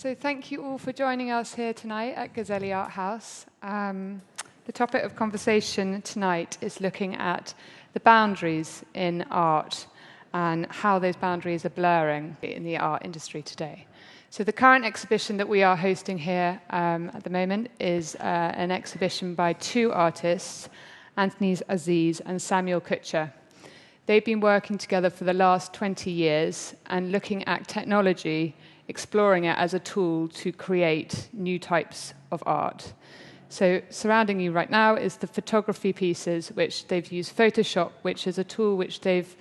So thank you all for joining us here tonight at Gazzelli Art House. The topic of conversation tonight is looking at the boundaries in art and how those boundaries are blurring in the art industry today. So the current exhibition that we are hosting here at the moment is an exhibition by two artists, Anthony Aziz and Samuel Cucher. They've been working together for the last 20 years and looking at technology, exploring it as a tool to create new types of art. So surrounding you right now is the photography pieces, which they've used Photoshop, which is a tool which they've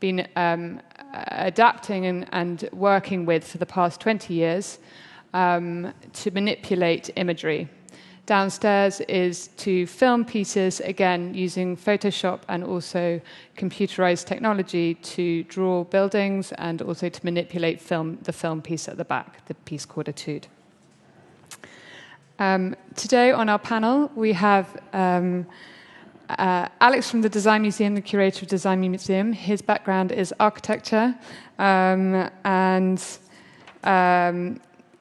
been adapting and working with for the past 20 years to manipulate imagery. Downstairs is to film pieces, again, using Photoshop and also computerized technology to draw buildings and also to manipulate the film piece at the back, the piece called Etude. Today on our panel, we have Alex from the Design Museum, the curator of Design Museum. His background is architecture, and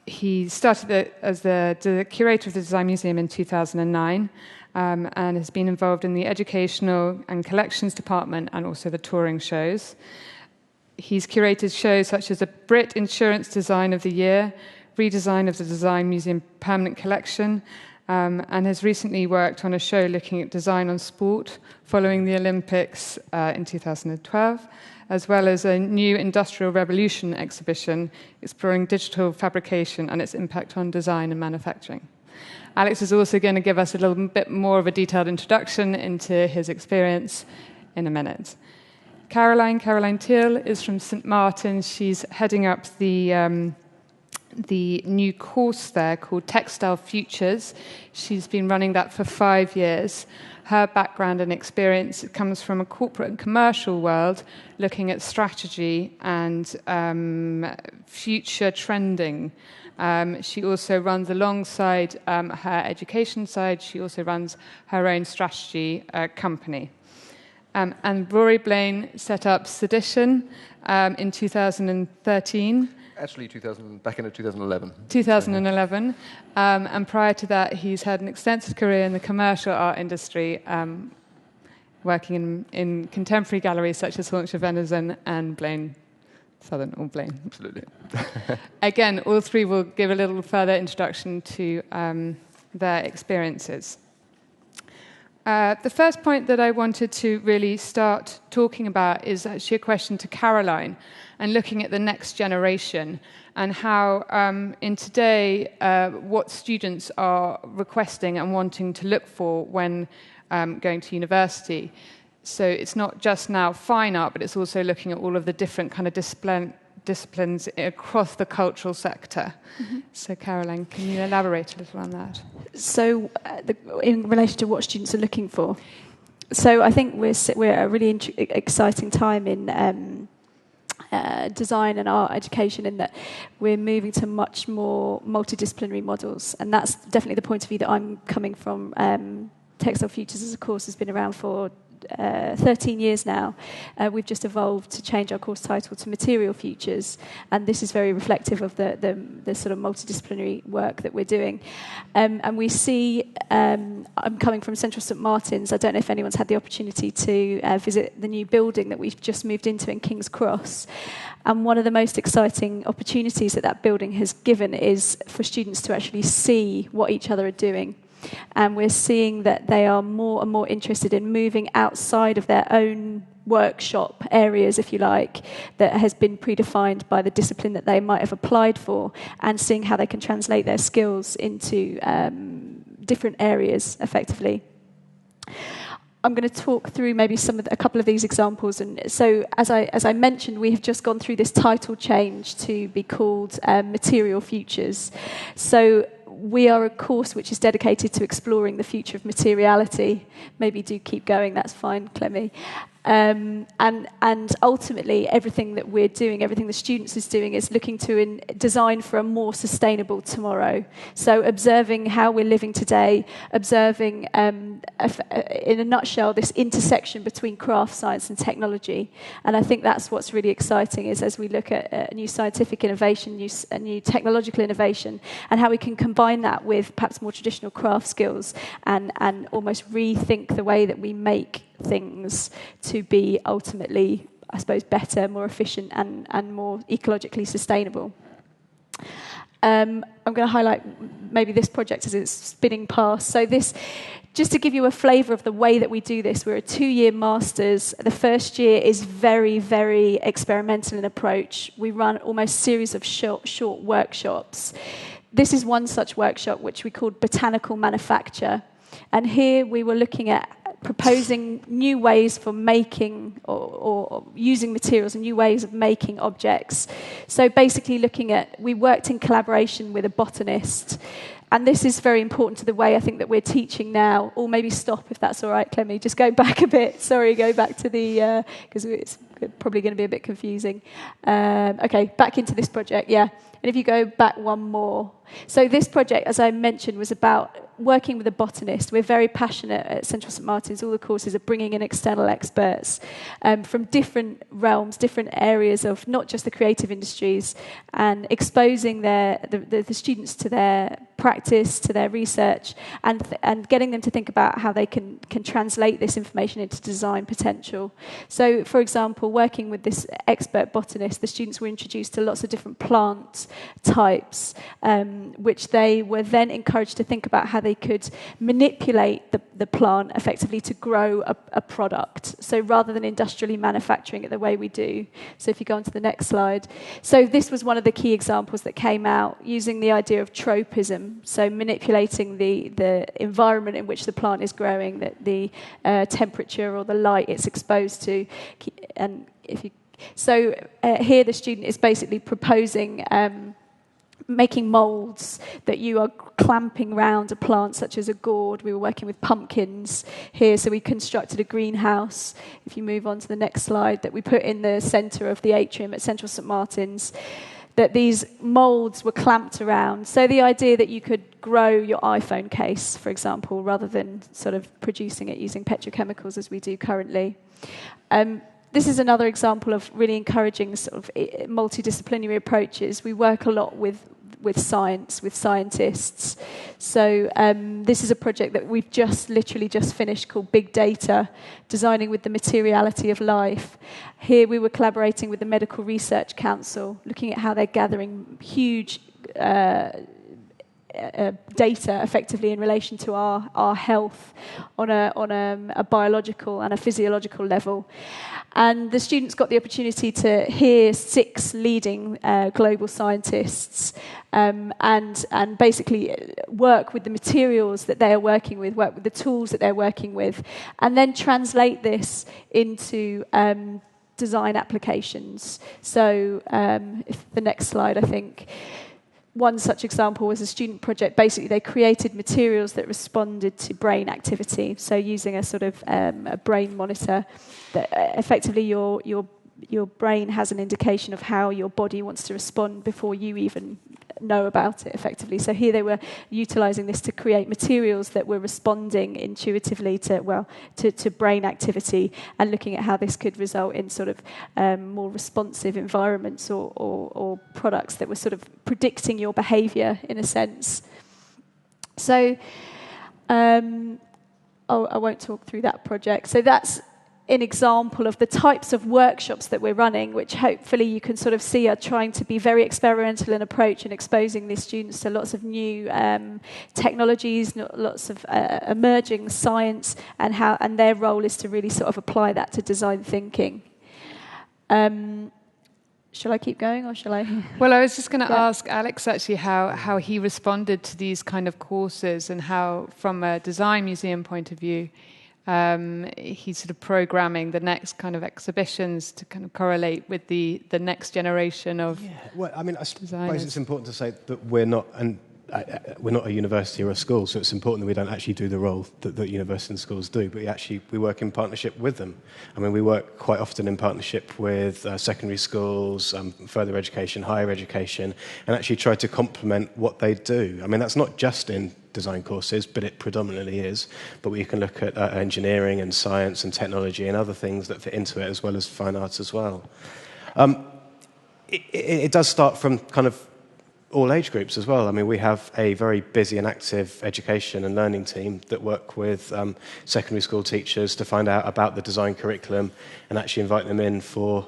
he started as the curator of the Design Museum in 2009, and has been involved in the educational and collections department and also the touring shows. He's curated shows such as the Brit Insurance Design of the Year, redesign of the Design Museum Permanent Collection, and has recently worked on a show looking at design on sport following the Olympics in 2012, as well as a new Industrial Revolution exhibition exploring digital fabrication and its impact on design and manufacturing. Alex is also going to give us a little bit more of a detailed introduction into his experience in a minute. Caroline Teal is from St. Martin's. She's heading up the new course there called Textile Futures. She's been running that for 5 years. Her background and experience comes from a corporate and commercial world, looking at strategy and future trending. She also runs alongside her education side, she also runs her own strategy company. And Rory Blain set up Sedition in 2013. Actually, back in 2011. 2011. And prior to that, he's had an extensive career in the commercial art industry, working in contemporary galleries such as Haunch of Venison and Blain Southern, or Blain. Absolutely. Again, all three will give a little further introduction to their experiences. The first point that I wanted to really start talking about is actually a question to Caroline, and looking at the next generation and how in today what students are requesting and wanting to look for when going to university. So it's not just now fine art, but it's also looking at all of the different kind of disciplines across the cultural sector. Mm-hmm. So Caroline, can you elaborate a little on that? So in relation to what students are looking for, so I think we're at a really exciting time in design and art education, in that we're moving to much more multidisciplinary models, and that's definitely the point of view that I'm coming from. Textile Futures as a course has been around for 13 years now. We've just evolved to change our course title to Material Futures, and this is very reflective of the sort of multidisciplinary work that we're doing. And we see, I'm coming from Central St. Martin's. I don't know if anyone's had the opportunity to visit the new building that we've just moved into in King's Cross. And one of the most exciting opportunities that building has given is for students to actually see what each other are doing. And we're seeing that they are more and more interested in moving outside of their own workshop areas, if you like, that has been predefined by the discipline that they might have applied for, and seeing how they can translate their skills into different areas effectively. I'm going to talk through maybe a couple of these examples. And so, as I mentioned, we have just gone through this title change to be called Material Futures. So we are a course which is dedicated to exploring the future of materiality. Maybe do keep going, that's fine, Clemmy. And ultimately, everything that we're doing, everything the students is doing, is looking to design for a more sustainable tomorrow. So observing how we're living today, observing, in a nutshell, this intersection between craft science and technology. And I think that's what's really exciting, is as we look at new scientific innovation, new technological innovation, and how we can combine that with perhaps more traditional craft skills and almost rethink the way that we make things to be ultimately, I suppose, better, more efficient and more ecologically sustainable. I'm going to highlight maybe this project as it's spinning past. So this, just to give you a flavour of the way that we do this, we're a 2-year master's. The first year is very, very experimental in approach. We run almost series of short workshops. This is one such workshop, which we called Botanical Manufacture. And here we were looking at proposing new ways for making or using materials and new ways of making objects. So basically we worked in collaboration with a botanist. And this is very important to the way I think that we're teaching now. Or maybe stop if that's all right, Clemmy. Just go back a bit. Sorry, go back to the, because it's probably going to be a bit confusing. Okay, back into this project, yeah. And if you go back one more. So this project, as I mentioned, was about working with a botanist. We're very passionate at Central St Martin's. All the courses are bringing in external experts from different realms, different areas of not just the creative industries, and exposing the students to their practice, to their research, and getting them to think about how they can translate this information into design potential. So, for example, working with this expert botanist, the students were introduced to lots of different plant types, which they were then encouraged to think about how they could manipulate the plant effectively to grow a product. So rather than industrially manufacturing it the way we do. So if you go on to the next slide. So this was one of the key examples that came out, using the idea of tropism, so manipulating the environment in which the plant is growing, the temperature or the light it's exposed to. And here the student is basically proposing making moulds that you are clamping round a plant such as a gourd. We were working with pumpkins here, so we constructed a greenhouse, if you move on to the next slide, that we put in the centre of the atrium at Central St Martin's, that these moulds were clamped around. So the idea that you could grow your iPhone case, for example, rather than sort of producing it using petrochemicals as we do currently. This is another example of really encouraging sort of multidisciplinary approaches. We work a lot with science, with scientists. So this is a project that we've literally just finished called Big Data, Designing with the Materiality of Life. Here we were collaborating with the Medical Research Council, looking at how they're gathering huge data effectively in relation to our health on a biological and a physiological level. And the students got the opportunity to hear 6 leading global scientists and basically work with the materials that they are working with, work with the tools that they're working with, and then translate this into design applications. So if the next slide, I think. One such example was a student project. Basically, they created materials that responded to brain activity. So using a sort of a brain monitor, that effectively your brain has an indication of how your body wants to respond before you even know about it, effectively. So here they were utilising this to create materials that were responding intuitively to brain activity, and looking at how this could result in sort of more responsive environments or products that were sort of predicting your behaviour in a sense. So I won't talk through that project. So that's an example of the types of workshops that we're running, which hopefully you can sort of see are trying to be very experimental in approach and exposing the students to lots of new technologies, lots of emerging science, and their role is to really sort of apply that to design thinking. Shall I keep going, or shall I? Well, I was just going to ask Alex actually how he responded to these kind of courses, and how, from a design museum point of view, he's sort of programming the next kind of exhibitions to kind of correlate with the next generation of Well, I mean, I suppose designers. it's important to say that we're not, and we're not a university or a school, so it's important that we don't actually do the role that universities and schools do, but we work in partnership with them. I mean, we work quite often in partnership with secondary schools, further education, higher education, and actually try to complement what they do. I mean, that's not just in design courses, but it predominantly is. But we can look at engineering and science and technology and other things that fit into it, as well as fine arts as well. It does start from kind of all age groups as well. I mean, we have a very busy and active education and learning team that work with secondary school teachers to find out about the design curriculum and actually invite them in for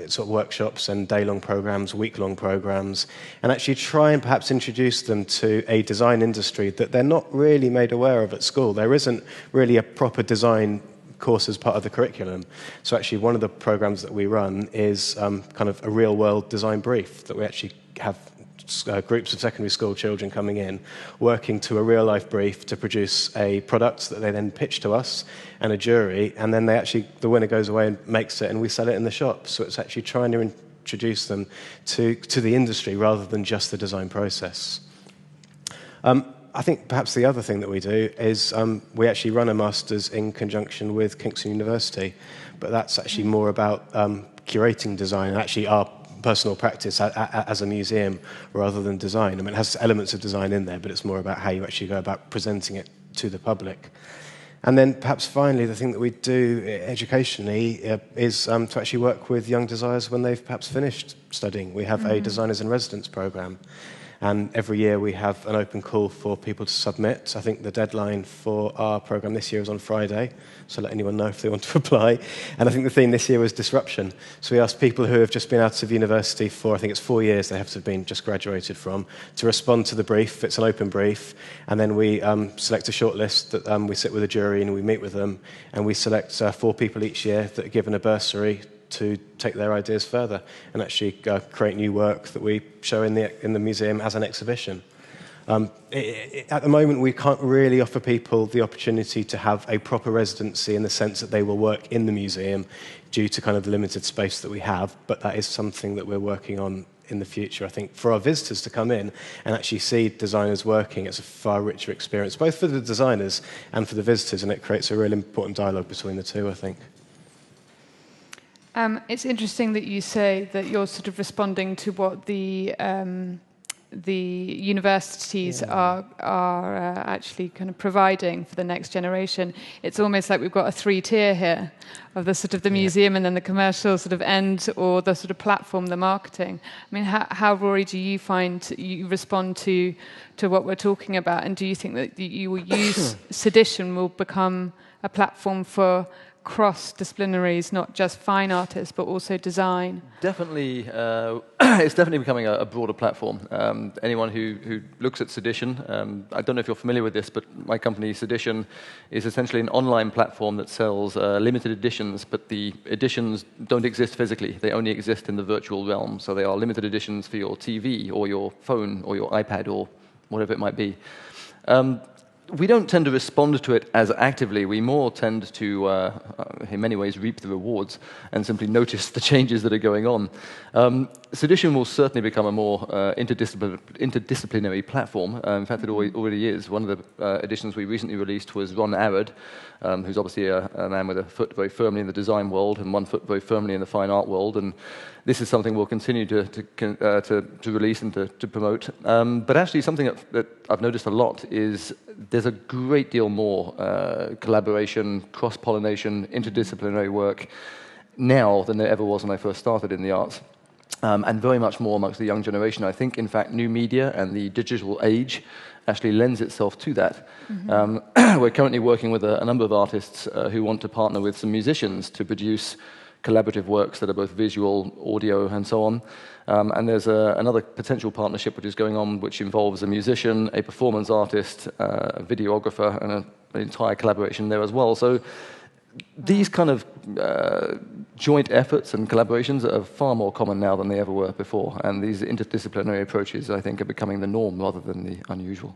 sort of workshops and day-long programs, week-long programs, and actually try and perhaps introduce them to a design industry that they're not really made aware of at school. There isn't really a proper design course as part of the curriculum. So actually one of the programs that we run is kind of a real-world design brief that we actually have groups of secondary school children coming in, working to a real-life brief to produce a product that they then pitch to us and a jury, and then the winner goes away and makes it, and we sell it in the shop. So it's actually trying to introduce them to the industry rather than just the design process. I think perhaps the other thing that we do is we actually run a master's in conjunction with Kingston University, but that's actually more about curating design and actually our personal practice as a museum rather than design. I mean, it has elements of design in there, but it's more about how you actually go about presenting it to the public. And then perhaps finally, the thing that we do educationally is to actually work with young designers when they've perhaps finished studying. We have a Designers in Residence program. And every year we have an open call for people to submit. I think the deadline for our programme this year is on Friday, so let anyone know if they want to apply. And I think the theme this year was disruption. So we asked people who have just been out of university for, I think it's 4 years they have to have been just graduated from, to respond to the brief. It's an open brief. And then we select a short list that we sit with a jury and we meet with them. And we select 4 people each year that are given a bursary to take their ideas further and actually create new work that we show in the museum as an exhibition. At the moment, we can't really offer people the opportunity to have a proper residency in the sense that they will work in the museum due to kind of the limited space that we have, but that is something that we're working on in the future. I think for our visitors to come in and actually see designers working, it's a far richer experience, both for the designers and for the visitors, and it creates a really important dialogue between the two, I think. It's interesting that you say that you're sort of responding to what the universities are actually kind of providing for the next generation. It's almost like we've got a 3-tier here of the sort of the museum and then the commercial sort of end, or the sort of platform, the marketing. I mean, how Rory, do you find you respond to what we're talking about, and do you think that you will use Sedition will become a platform for cross-disciplinaries, not just fine artists, but also design? Definitely, it's definitely becoming a broader platform. Anyone who looks at Sedition, I don't know if you're familiar with this, but my company, Sedition, is essentially an online platform that sells limited editions, but the editions don't exist physically. They only exist in the virtual realm. So they are limited editions for your TV or your phone or your iPad or whatever it might be. We don't tend to respond to it as actively. We more tend to, in many ways, reap the rewards and simply notice the changes that are going on. Sedition will certainly become a more interdisciplinary platform. In fact, it already is. One of the editions we recently released was Ron Arad, who's obviously a man with a foot very firmly in the design world and one foot very firmly in the fine art world. And this is something we'll continue to release and to promote. But actually, something that I've noticed a lot is there's a great deal more collaboration, cross-pollination, interdisciplinary work now than there ever was when I first started in the arts. And very much more amongst the young generation. I think, in fact, new media and the digital age actually lends itself to that. We're currently working with a number of artists who want to partner with some musicians to produce collaborative works that are both visual, audio, and so on. And there's another potential partnership which is going on, which involves a musician, a performance artist, a videographer, and an entire collaboration there as well. So these kind of joint efforts and collaborations are far more common now than they ever were before. And these interdisciplinary approaches, I think, are becoming the norm rather than the unusual.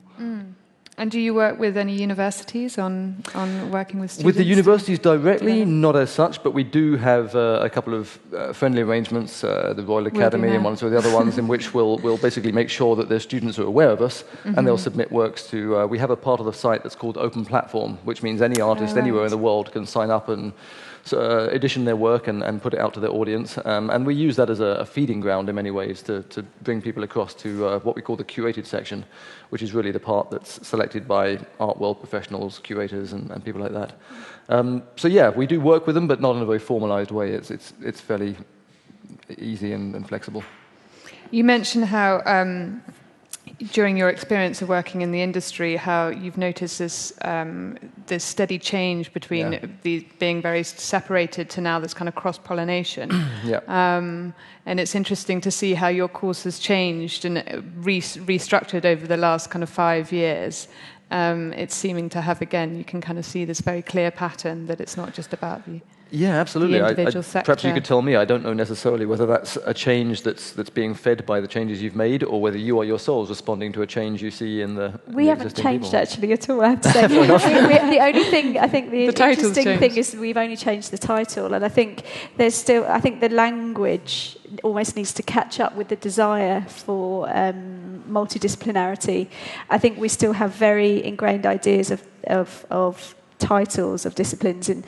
And do you work with any universities on working with students? With the universities directly, not as such, but we do have a couple of friendly arrangements, the Royal Academy and one or two of the other ones, in which we'll basically make sure that their students are aware of us, and they'll submit works to... we have a part of the site that's called Open Platform, which means any artist anywhere in the world can sign up and edition their work and put it out to their audience. And we use that as a feeding ground in many ways to bring people across to what we call the curated section, which is really the part that's selected by art world professionals, curators, and people like that. So yeah, we do work with them, but not in a very formalized way. It's fairly easy and flexible. You mentioned how during your experience of working in the industry, how you've noticed this steady change between these being very separated to now this kind of cross-pollination. And it's interesting to see how your course has changed and restructured over the last kind of 5 years. It's seeming to have, again, you can kind of see this very clear pattern that it's not just about the... Yeah, absolutely. The individual sector. Perhaps you could tell me. I don't know necessarily whether that's a change that's being fed by the changes you've made, or whether you are yourselves responding to a change you see in the We haven't changed people. Actually at all, I have to say. The only thing, I think the interesting thing is we've only changed the title, and I think there's still, I think the language almost needs to catch up with the desire for multidisciplinarity. I think we still have very ingrained ideas of titles of disciplines in.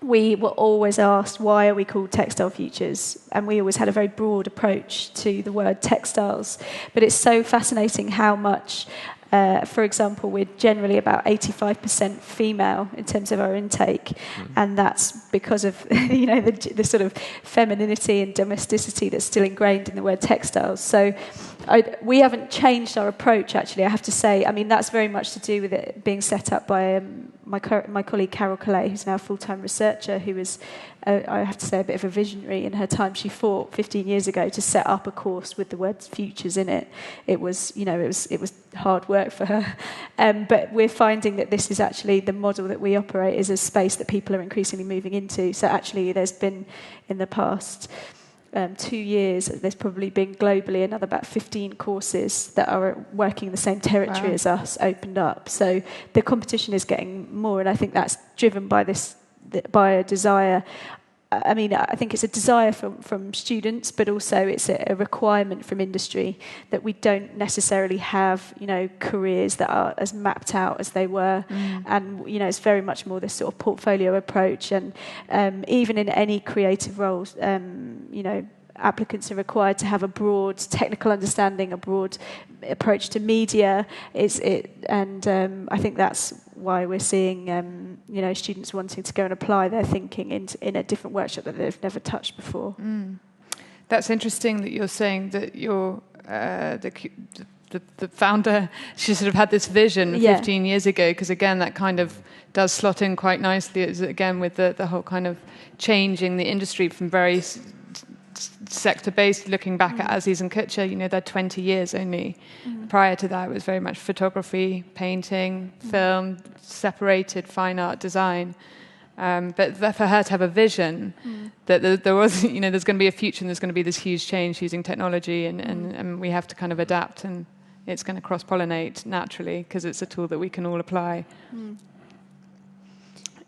We were always asked, why are we called Textile Futures? And we always had a very broad approach to the word textiles. But it's so fascinating how much, for example, we're generally about 85% female in terms of our intake. And that's because of the sort of femininity and domesticity that's still ingrained in the word textiles. So we haven't changed our approach, actually, I have to say. I mean, that's very much to do with it being set up by my colleague Carol Calais, who's now a full-time researcher, who is, I have to say, a bit of a visionary in her time. She fought 15 years ago to set up a course with the word futures in it. It was hard work for her. But we're finding that this is actually the model that we operate is a space that people are increasingly moving into. So actually, there's been, in the past 2 years, there's probably been globally another about 15 courses that are working in the same territory as us opened up. So the competition is getting more, and I think that's driven by by a desire. I mean, I think it's a desire from students, but also it's a requirement from industry that we don't necessarily have, careers that are as mapped out as they were. And, it's very much more this sort of portfolio approach. And even in any creative roles, applicants are required to have a broad technical understanding, a broad approach to media. I think that's why we're seeing students wanting to go and apply their thinking in a different workshop that they've never touched before. That's interesting that you're saying that you're the founder. She sort of had this vision 15 years ago, because again that kind of does slot in quite nicely. Again with the whole kind of changing the industry from very sector-based, looking back at Aziz and Cucher, they're 20 years only. Prior to that, it was very much photography, painting, film, separated fine art, design. But for her to have a vision that there was, there's going to be a future and there's going to be this huge change using technology, and we have to kind of adapt, and it's going to cross-pollinate naturally because it's a tool that we can all apply.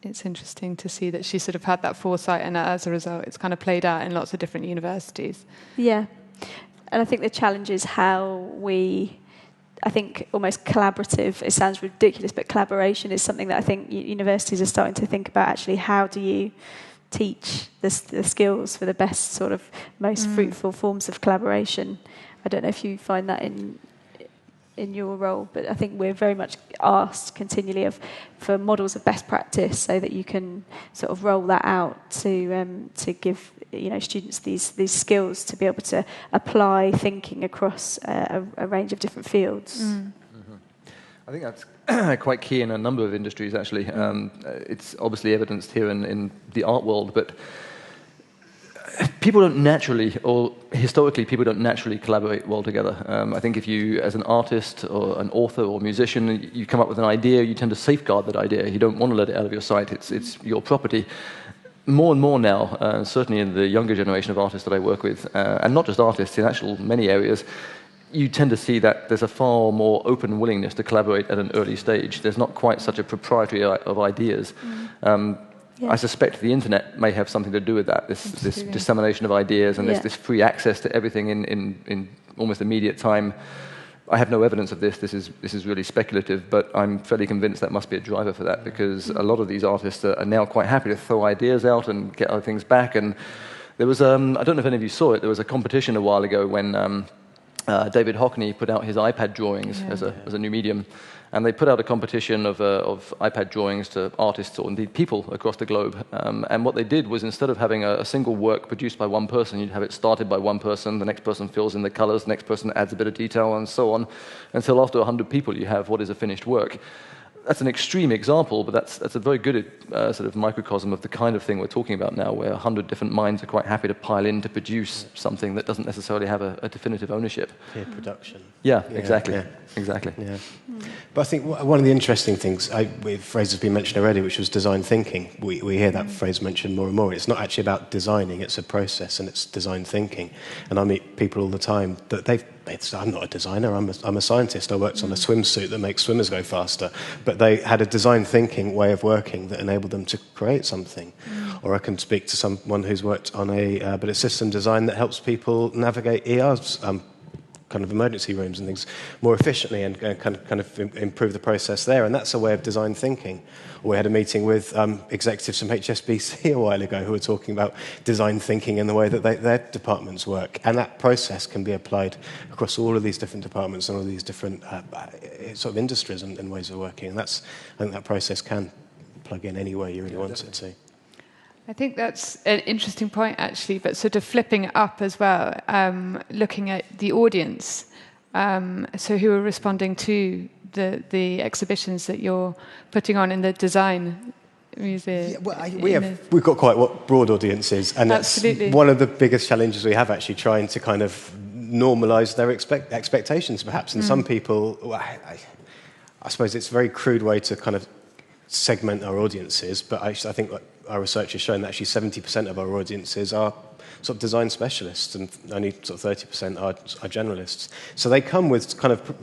It's interesting to see that she sort of had that foresight, and as a result, it's kind of played out in lots of different universities. Yeah, and I think the challenge is how I think almost collaborative, it sounds ridiculous, but collaboration is something that I think universities are starting to think about, actually. How do you teach the skills for the best sort of most fruitful forms of collaboration? I don't know if you find that in your role, but I think we're very much asked continually for models of best practice, so that you can sort of roll that out to give students these skills to be able to apply thinking across a range of different fields. I think that's quite key in a number of industries, actually. It's obviously evidenced here in the art world, but people don't naturally, or historically, people don't naturally collaborate well together. I think if you, as an artist or an author or musician, you come up with an idea, you tend to safeguard that idea. You don't want to let it out of your sight. It's your property. More and more now, certainly in the younger generation of artists that I work with, and not just artists, in actual many areas, you tend to see that there's a far more open willingness to collaborate at an early stage. There's not quite such a proprietary of ideas. I suspect the internet may have something to do with that, this dissemination of ideas and this free access to everything in almost immediate time. I have no evidence of this. This is really speculative, but I'm fairly convinced that must be a driver for that, because a lot of these artists are now quite happy to throw ideas out and get other things back. And there was, I don't know if any of you saw it, there was a competition a while ago when David Hockney put out his iPad drawings as a new medium. And they put out a competition of iPad drawings to artists, or indeed people across the globe. And what they did was, instead of having a single work produced by one person, you'd have it started by one person, the next person fills in the colors, the next person adds a bit of detail, and so on, until after 100 people you have what is a finished work. That's an extreme example, but that's a very good sort of microcosm of the kind of thing we're talking about now, where 100 different minds are quite happy to pile in to produce something that doesn't necessarily have a definitive ownership. Peer production. Yeah, exactly. Exactly. Yeah. But I think one of the interesting things, a phrase has been mentioned already, which was design thinking. We hear that phrase mentioned more and more. It's not actually about designing, it's a process, and it's design thinking. And I meet people all the time that I'm not a designer, I'm a scientist. I worked on a swimsuit that makes swimmers go faster. But they had a design thinking way of working that enabled them to create something. Or I can speak to someone who's worked on a bit of system design that helps people navigate ERs, kind of emergency rooms and things more efficiently, and kind of improve the process there. And that's a way of design thinking. We had a meeting with executives from HSBC a while ago who were talking about design thinking and the way that their departments work. And that process can be applied across all of these different departments and all of these different sort of industries and ways of working. And I think that process can plug in any way you really want it to. I think that's an interesting point, actually, but sort of flipping it up as well, looking at the audience, so who are responding to the exhibitions that you're putting on in the design museum. Yeah, well, we've got quite broad audiences, and Absolutely. That's one of the biggest challenges we have, actually, trying to kind of normalise their expectations, perhaps. And some people, I suppose it's a very crude way to kind of segment our audiences, but I think our research has shown that actually 70% of our audiences are sort of design specialists, and only sort of 30% are generalists. So they come with kind of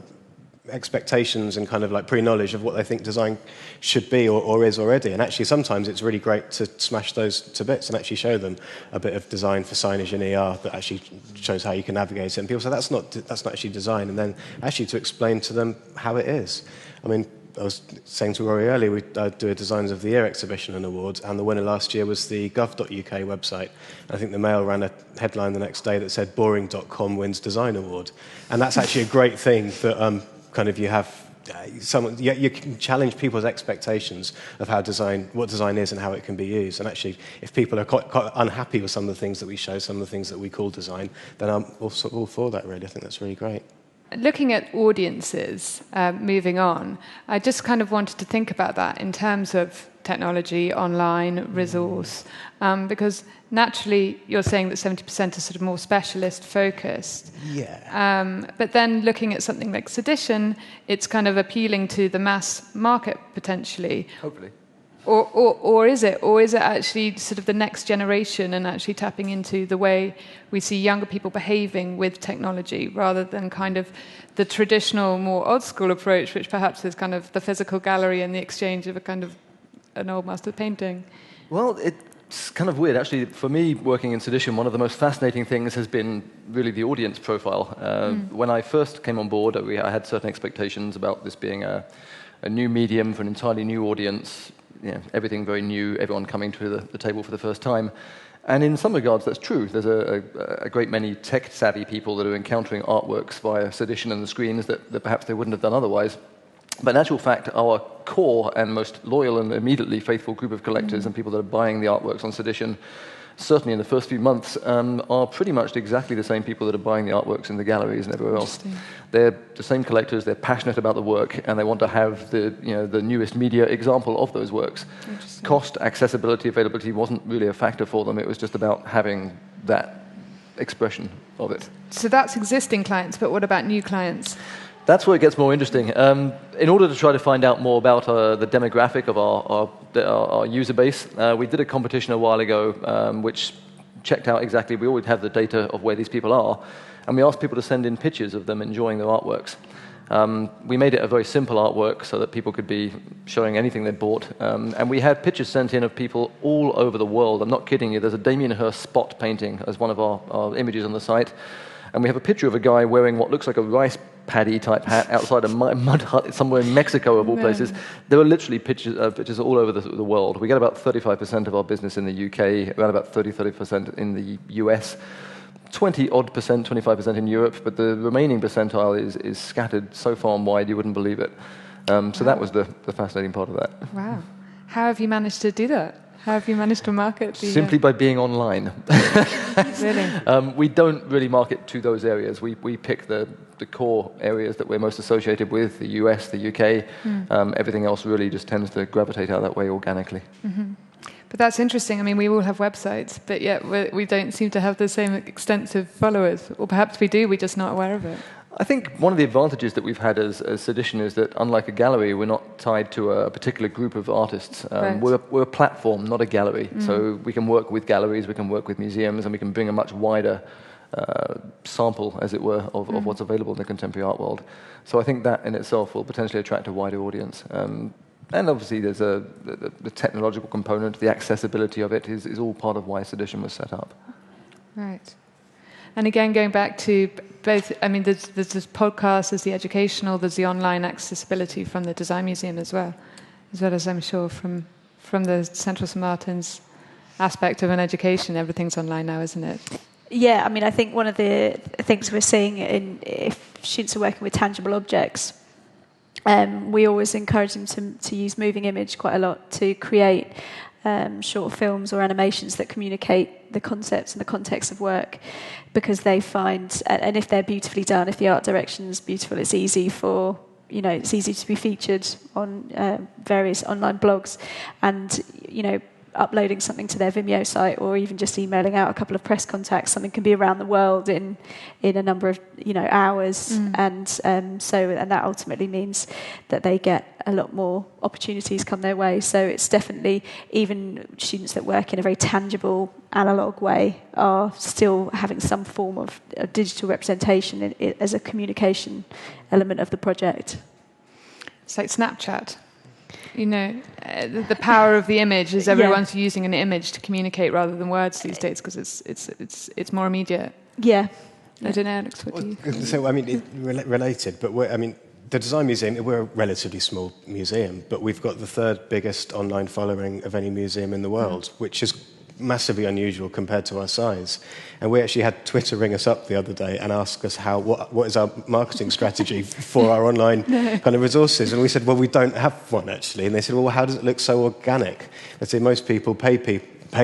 expectations and kind of like pre-knowledge of what they think design should be or is already. And actually sometimes it's really great to smash those to bits and actually show them a bit of design for signage and ER that actually shows how you can navigate it. And people say that's not actually design, and then actually to explain to them how it is. I mean, I was saying to Rory earlier, we do a Designs of the Year exhibition and awards, and the winner last year was the gov.uk website. And I think the Mail ran a headline the next day that said boring.com wins design award. And that's actually a great thing that kind of you have someone, you can challenge people's expectations of what design is and how it can be used. And actually, if people are quite unhappy with some of the things that we show, some of the things that we call design, then I'm all for that, really. I think that's really great. Looking at audiences, moving on, I just kind of wanted to think about that in terms of technology, online, resource, because naturally you're saying that 70% are sort of more specialist focused. Yeah. But then looking at something like Sedition, it's kind of appealing to the mass market potentially. Hopefully. Or is it? Or is it actually sort of the next generation and actually tapping into the way we see younger people behaving with technology rather than kind of the traditional, more old-school approach, which perhaps is kind of the physical gallery and the exchange of a kind of an old master painting? Well, it's kind of weird. Actually, for me, working in Sedition, one of the most fascinating things has been really the audience profile. When I first came on board, I had certain expectations about this being a new medium for an entirely new audience. Everything very new, everyone coming to the table for the first time. And in some regards, that's true. There's a great many tech-savvy people that are encountering artworks via Sedition and the screens that perhaps they wouldn't have done otherwise. But in actual fact, our core and most loyal and immediately faithful group of collectors and people that are buying the artworks on Sedition, certainly in the first few months, are pretty much exactly the same people that are buying the artworks in the galleries and everywhere else. They're the same collectors, they're passionate about the work, and they want to have the newest media example of those works. Cost, accessibility, availability wasn't really a factor for them. It was just about having that expression of it. So that's existing clients, but what about new clients? That's where it gets more interesting. In order to try to find out more about the demographic of our user base, we did a competition a while ago which checked out exactly, we always have the data of where these people are, and we asked people to send in pictures of them enjoying their artworks. We made it a very simple artwork so that people could be showing anything they bought. And we had pictures sent in of people all over the world. I'm not kidding you. There's a Damien Hirst spot painting as one of our images on the site. And we have a picture of a guy wearing what looks like a rice paddy type hat outside a mud hut somewhere in Mexico, of all places. There are literally pictures all over the world. We get about 35% of our business in the UK, around about 30% in the US. 20-odd%, 25% in Europe, but the remaining percentile is scattered so far and wide you wouldn't believe it. So that was the fascinating part of that. Wow. How have you managed to do that? How have you managed to market the... Simply by being online. Really? We don't really market to those areas. We pick the core areas that we're most associated with, the US, the UK. Everything else really just tends to gravitate out that way organically. Mm-hmm. But that's interesting. I mean, we all have websites, but yet we don't seem to have the same extensive followers. Or perhaps we do, we're just not aware of it. I think one of the advantages that we've had as Sedition is that, unlike a gallery, we're not tied to a particular group of artists. Right. We're a platform, not a gallery. So we can work with galleries, we can work with museums, and we can bring a much wider sample, as it were, of what's available in the contemporary art world. So I think that in itself will potentially attract a wider audience. And obviously there's the technological component, the accessibility of it is all part of why Sedition was set up. Right. And again, going back to both, I mean, there's this podcast, there's the educational, there's the online accessibility from the Design Museum as well as I'm sure from the Central St Martin's aspect of an education, everything's online now, isn't it? Yeah, I mean, I think one of the things we're seeing if students are working with tangible objects, we always encourage them to use moving image quite a lot to create short films or animations that communicate the concepts and the context of work, because they find, and if they're beautifully done, if the art direction is beautiful, it's easy to be featured on various online blogs, and uploading something to their Vimeo site, or even just emailing out a couple of press contacts, something can be around the world in a number of hours, and that ultimately means that they get a lot more opportunities come their way. So it's definitely, even students that work in a very tangible analog way are still having some form of a digital representation as a communication element of the project. It's like Snapchat. The power of the image is everyone's using an image to communicate rather than words these days, because it's more immediate. Yeah. I don't know, Alex, what do you... So, I mean, related, but the Design Museum, we're a relatively small museum, but we've got the third biggest online following of any museum in the world, which is massively unusual compared to our size. And we actually had Twitter ring us up the other day and ask us what is our marketing strategy for our online kind of resources. And we said, well, we don't have one, actually. And they said, well, how does it look so organic? They said, most people pay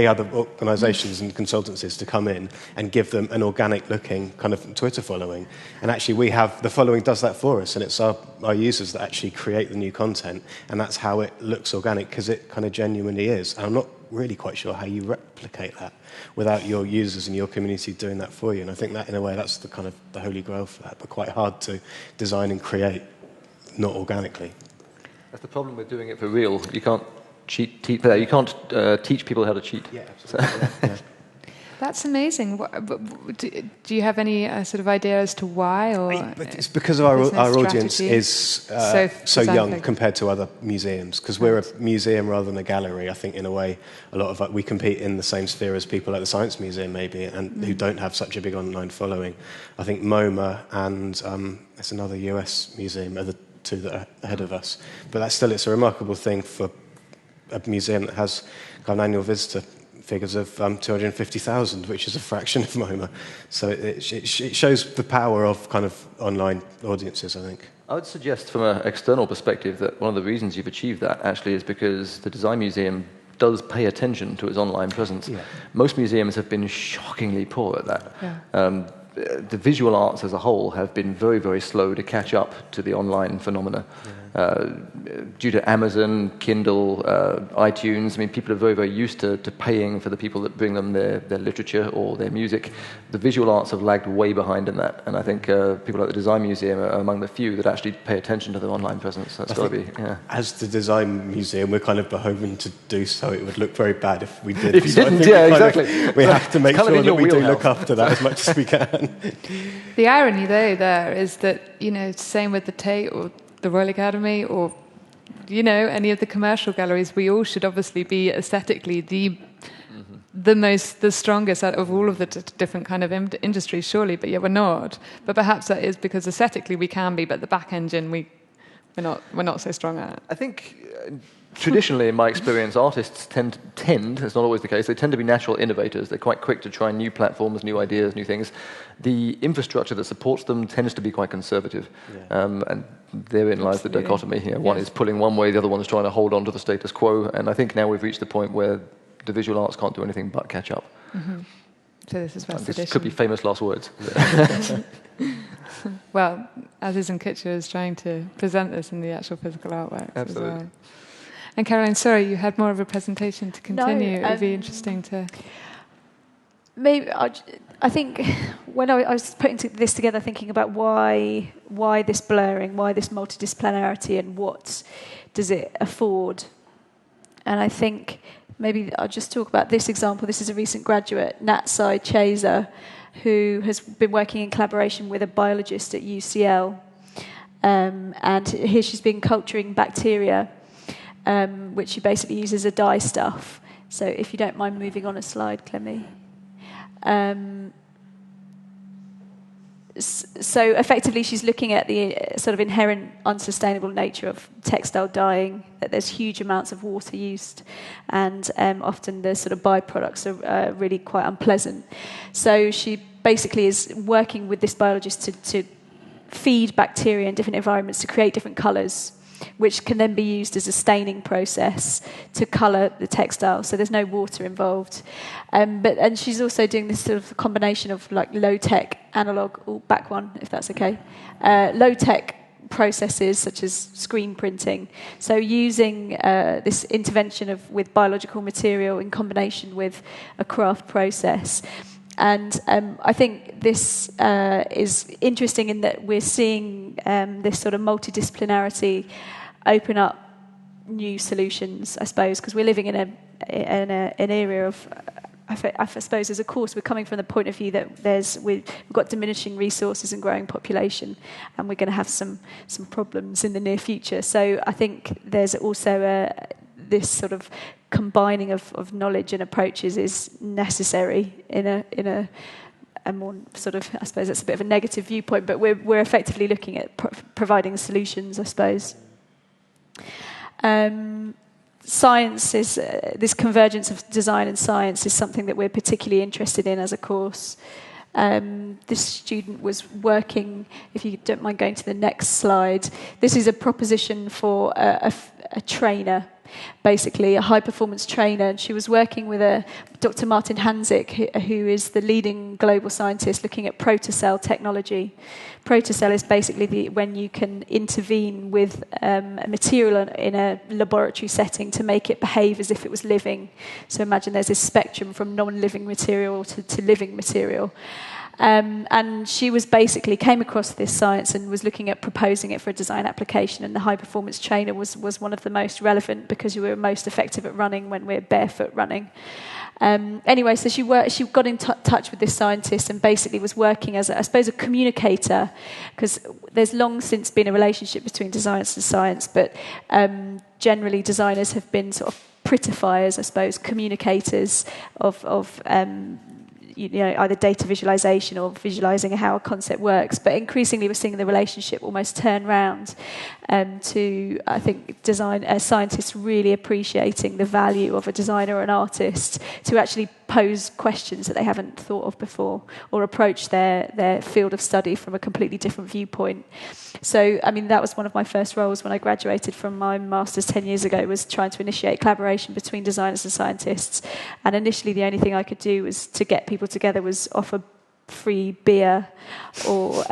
other organisations and consultancies to come in and give them an organic-looking kind of Twitter following. And actually, the following does that for us, and it's our users that actually create the new content, and that's how it looks organic, because it kind of genuinely is. And I'm not really quite sure how you replicate that without your users and your community doing that for you. And I think that, in a way, that's the kind of the holy grail for that, but quite hard to design and create, not organically. That's the problem with doing it for real. You can't you can't teach people how to cheat. Yeah, absolutely. Yeah. That's amazing. Do you have any sort of idea as to why? Or but it's because of our audience is so young compared to other museums, because we're a museum rather than a gallery. I think, in a way, a lot of we compete in the same sphere as people like the Science Museum, maybe, and who don't have such a big online following. I think MoMA and there's another US museum are the two that are ahead of us. But it's a remarkable thing for a museum that has an annual visitor figures of 250,000, which is a fraction of MoMA. So it shows the power of kind of online audiences, I think. I would suggest from an external perspective that one of the reasons you've achieved that actually is because the Design Museum does pay attention to its online presence. Yeah. Most museums have been shockingly poor at that. Yeah. The visual arts as a whole have been very, very slow to catch up to the online phenomena. Yeah. due to Amazon, Kindle, iTunes, I mean, people are very, very used to paying for the people that bring them their literature or their music. The visual arts have lagged way behind in that, and I think people like the Design Museum are among the few that actually pay attention to their online presence. That's got to be, yeah. As the Design Museum, we're kind of beholden to do so. It would look very bad if we did. If you didn't, yeah, exactly. We have to make sure that we do look wheelhouse. after that as much as we can. The irony, though, there is that, same with the Tate or the Royal Academy or, any of the commercial galleries, we all should obviously be aesthetically the strongest out of all of the different kind of industries, surely, but yet we're not. But perhaps that is because aesthetically we can be, but the back engine we're not so strong at. I think traditionally, in my experience, artists tend, it's not always the case, they tend to be natural innovators. They're quite quick to try new platforms, new ideas, new things. The infrastructure that supports them tends to be quite conservative. Yeah. And therein lies the dichotomy. One is pulling one way, the other one is trying to hold on to the status quo. And I think now we've reached the point where the visual arts can't do anything but catch up. Mm-hmm. So this is where this could be famous last words. Well, Aziz Cucher is trying to present this in the actual physical artworks. Absolutely. As well. And Caroline, sorry, you had more of a presentation to continue. No, it would be interesting to... Maybe I think when I was putting this together, thinking about why this blurring, why this multidisciplinarity, and what does it afford. And I think maybe I'll just talk about this example. This is a recent graduate, Natsai Chaser, who has been working in collaboration with a biologist at UCL. And here she's been culturing bacteria, which she basically uses as a dye stuff. So if you don't mind moving on a slide, Clemmy. So effectively she's looking at the sort of inherent unsustainable nature of textile dyeing, that there's huge amounts of water used, and often the sort of byproducts are really quite unpleasant. So she basically is working with this biologist to feed bacteria in different environments to create different colours, which can then be used as a staining process to colour the textile. So there's no water involved. And she's also doing this sort of combination of like low-tech, analog, back one, if that's okay, low-tech processes such as screen printing. So using this intervention with biological material in combination with a craft process. And I think this is interesting in that we're seeing this sort of multidisciplinarity open up new solutions, I suppose, because we're living in an area of, I suppose, as a course, we're coming from the point of view that we've got diminishing resources and growing population, and we're going to have some problems in the near future. So I think there's also this sort of combining of knowledge and approaches is necessary in a more sort of, I suppose that's a bit of a negative viewpoint, but we're effectively looking at providing solutions, I suppose. Science is this convergence of design and science is something that we're particularly interested in as a course. This student was working, if you don't mind going to the next slide, this is a proposition for a trainer, basically a high-performance trainer. And she was working with Dr. Martin Hanzik, who is the leading global scientist looking at protocell technology. Protocell is basically when you can intervene with a material in a laboratory setting to make it behave as if it was living. So imagine there's this spectrum from non-living material to living material. And she was basically came across this science and was looking at proposing it for a design application, and the high-performance trainer was one of the most relevant because you were most effective at running when we're barefoot running. Anyway, so she got in touch with this scientist and basically was working as, I suppose, a communicator, because there's long since been a relationship between designers and science, but generally designers have been sort of prettifiers, I suppose, communicators of either data visualization or visualizing how a concept works. But increasingly we're seeing the relationship almost turn round to, I think, scientists really appreciating the value of a designer or an artist to actually pose questions that they haven't thought of before or approach their field of study from a completely different viewpoint. So, I mean, that was one of my first roles when I graduated from my master's 10 years ago, was trying to initiate collaboration between designers and scientists. And initially the only thing I could do was to get people together was offer free beer or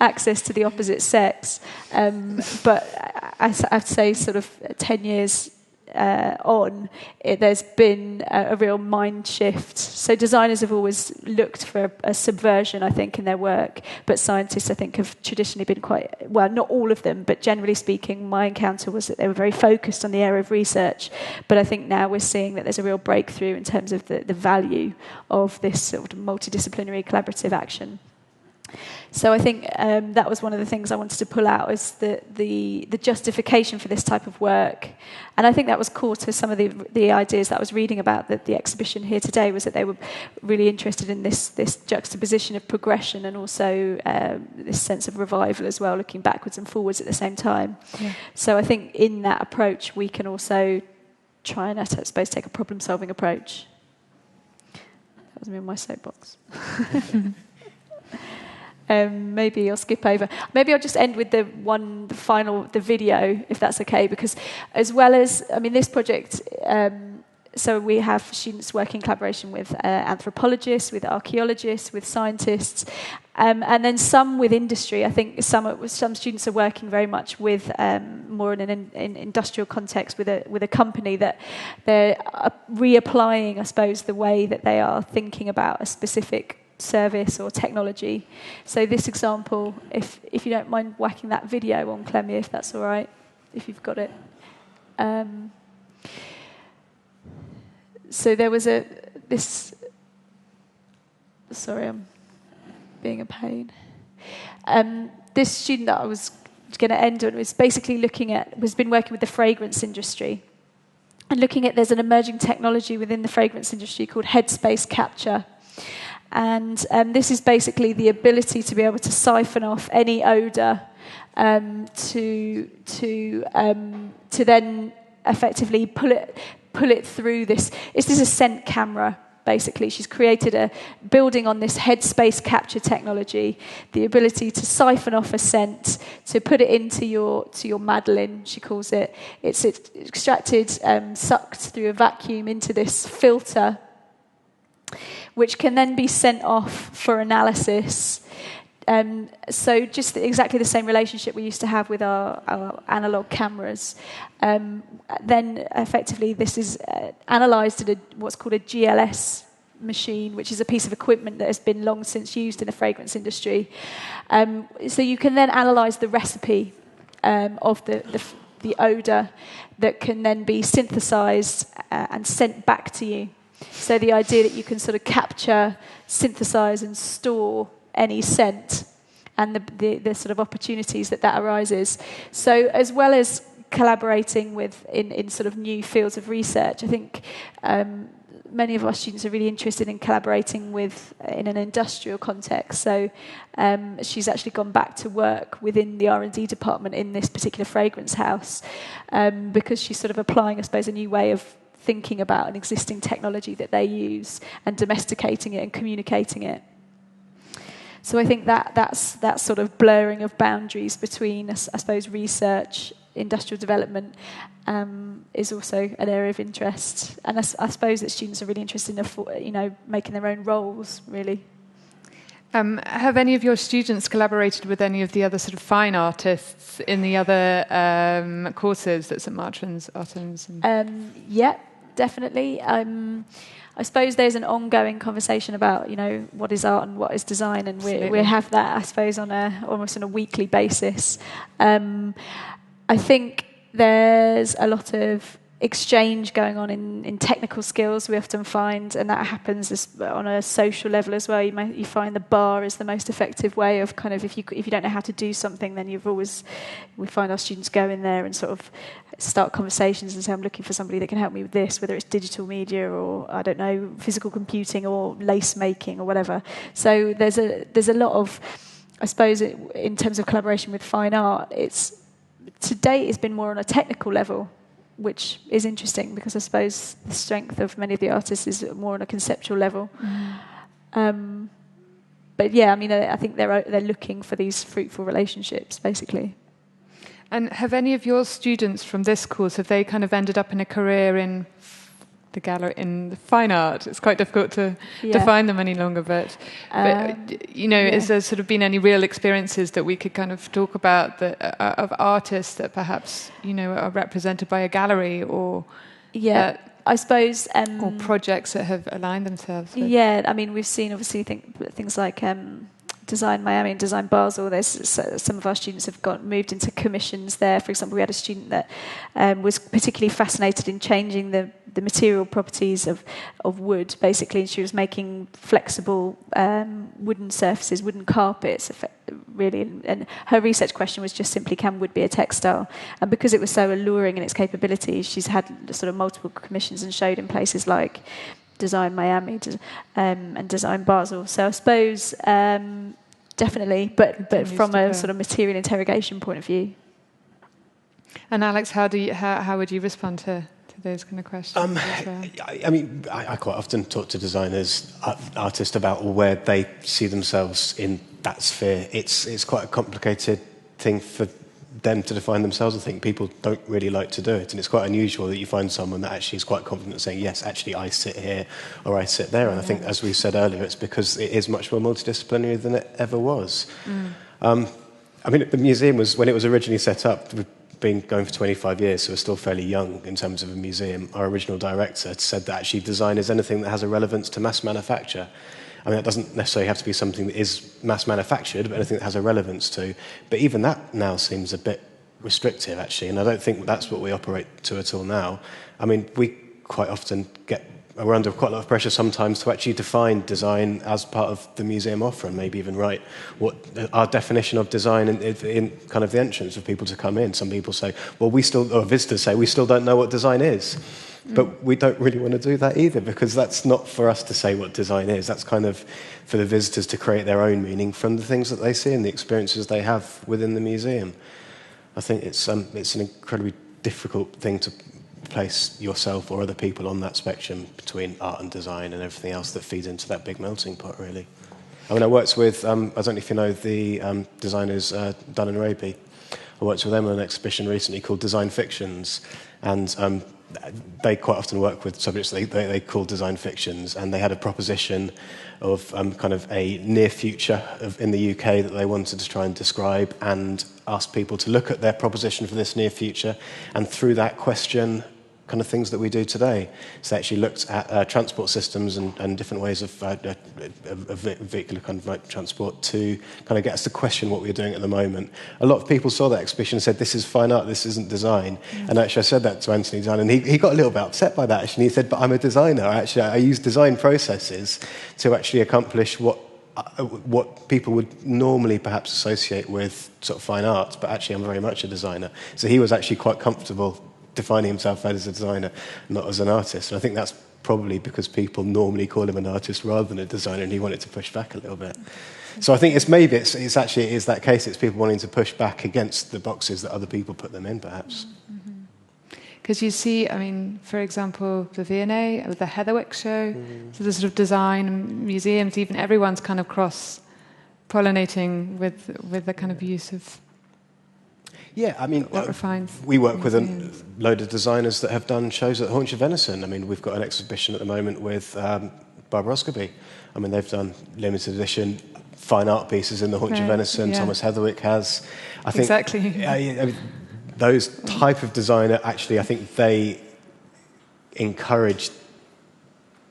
access to the opposite sex. But I'd say sort of 10 years on, there's been a real mind shift. So designers have always looked for a subversion, I think, in their work, but scientists, I think, have traditionally been quite, well, not all of them, but generally speaking, my encounter was that they were very focused on the area of research. But I think now we're seeing that there's a real breakthrough in terms of the value of this sort of multidisciplinary collaborative action. So I think that was one of the things I wanted to pull out, is the justification for this type of work. And I think that was core to some of the ideas that I was reading about the exhibition here today, was that they were really interested in this juxtaposition of progression and also this sense of revival as well, looking backwards and forwards at the same time. Yeah. So I think in that approach we can also try and, I suppose, take a problem-solving approach. That was me on my soapbox. Maybe I'll skip over. Maybe I'll just end with the video, if that's okay, because as well as, I mean, this project, so we have students working in collaboration with anthropologists, with archaeologists, with scientists, and then some with industry. I think some students are working very much with more in an industrial context with a company that they're reapplying, I suppose, the way that they are thinking about a specific service or technology. So this example, if you don't mind whacking that video on, Clemmy, if that's all right, if you've got it. So there was sorry, I'm being a pain. This student that I was going to end on was basically has been working with the fragrance industry and looking at, there's an emerging technology within the fragrance industry called headspace capture. And this is basically the ability to be able to siphon off any odour to then effectively pull it through this. This is a scent camera, basically. She's created building on this headspace capture technology, the ability to siphon off a scent, to put it into your Madeline, she calls it. It's extracted, sucked through a vacuum into this filter, which can then be sent off for analysis. So just exactly the same relationship we used to have with our analogue cameras. Then effectively this is analysed in what's called a GLS machine, which is a piece of equipment that has been long since used in the fragrance industry. So you can then analyse the recipe of the odour that can then be synthesised and sent back to you. So the idea that you can sort of capture, synthesize, and store any scent, and the sort of opportunities that arises. So as well as collaborating with in sort of new fields of research, I think many of our students are really interested in collaborating in an industrial context. So she's actually gone back to work within the R&D department in this particular fragrance house because she's sort of applying, I suppose, a new way of thinking about an existing technology that they use and domesticating it and communicating it. So I think that's that sort of blurring of boundaries between, I suppose, research, industrial development is also an area of interest. And I suppose that students are really interested in, making their own roles, really. Have any of your students collaborated with any of the other sort of fine artists in the other courses at St Martin's? Yeah, definitely. I suppose there's an ongoing conversation about, what is art and what is design, and we have that, I suppose, almost on a weekly basis. I think there's a lot of exchange going on in technical skills, we often find, and that happens on a social level as well. You find the bar is the most effective way of kind of, if you don't know how to do something, then we find our students go in there and sort of start conversations and say, I'm looking for somebody that can help me with this, whether it's digital media or, I don't know, physical computing or lace making or whatever. So there's a lot of, I suppose, in terms of collaboration with fine art, to date it's been more on a technical level, which is interesting because I suppose the strength of many of the artists is more on a conceptual level. But yeah, I mean, I think they're looking for these fruitful relationships, basically. And have any of your students from this course, have they kind of ended up in a career in the gallery in fine art. It's quite difficult to define them any longer, but you know, is there sort of been any real experiences that we could kind of talk about that of artists that perhaps, you know, are represented by a gallery, or I suppose or projects that have aligned themselves with? I mean, we've seen obviously things like Design Miami and Design Basel. Some of our students have moved into commissions there. For example, we had a student that was particularly fascinated in changing the material properties of wood, basically, and she was making flexible wooden surfaces, wooden carpets, really. And her research question was just simply, can wood be a textile? And because it was so alluring in its capabilities, she's had sort of multiple commissions and showed in places like Design Miami and Design Basel. So I suppose definitely, but from a sort of material interrogation point of view. And Alex, how would you respond to those kind of questions? I mean, I quite often talk to designers, artists, about where they see themselves in that sphere. It's quite a complicated thing for them to define themselves. I think people don't really like to do it, and it's quite unusual that you find someone that actually is quite confident saying, yes, actually I sit here or I sit there. And I think, as we said earlier, it's because it is much more multidisciplinary than it ever was. I mean, the museum was, when it was originally set up, we've been going for 25 years, so we're still fairly young in terms of a museum. Our original director said that actually design is anything that has a relevance to mass manufacture. I mean, that doesn't necessarily have to be something that is mass manufactured, but anything that has a relevance to. But even that now seems a bit restrictive, actually, and I don't think that's what we operate to at all now. I mean, we quite often we're under quite a lot of pressure sometimes to actually define design as part of the museum offer, and maybe even write what our definition of design in kind of the entrance for people to come in. Some people say, well, or visitors say, we still don't know what design is. But we don't really want to do that either, because that's not for us to say what design is. That's kind of for the visitors to create their own meaning from the things that they see and the experiences they have within the museum. I think it's an incredibly difficult thing to place yourself or other people on that spectrum between art and design and everything else that feeds into that big melting pot, really. I mean, I worked with, I don't know if you know the designers Dunn and Raby. I worked with them on an exhibition recently called Design Fictions, and they quite often work with subjects they call design fictions, and they had a proposition of kind of a near future in the UK that they wanted to try and describe, and ask people to look at their proposition for this near future, and through that question kind of things that we do today. So they actually looked at transport systems and different ways of vehicular kind of like transport to kind of get us to question what we're doing at the moment. A lot of people saw that exhibition and said, this is fine art, this isn't design. And actually I said that to Anthony Dunn, and he got a little bit upset by that, actually. He said, but I'm a designer. I use design processes to actually accomplish what people would normally perhaps associate with sort of fine arts, but actually I'm very much a designer. So he was actually quite comfortable defining himself as a designer, not as an artist. And I think that's probably because people normally call him an artist rather than a designer, and he wanted to push back a little bit. So I think it's that case. It's people wanting to push back against the boxes that other people put them in, perhaps. Because you see, I mean, for example, the V&A, or the Heatherwick show, so the sort of design, museums, even everyone's kind of cross-pollinating with the kind of use of... Yeah, I mean, we work with a load of designers that have done shows at the Haunch of Venison. I mean, we've got an exhibition at the moment with Barbara Oscoby. I mean, they've done limited edition fine art pieces in the Haunch of Venison. Yeah. Thomas Heatherwick has. I think, exactly. I mean, those type of designer, actually, I think they encourage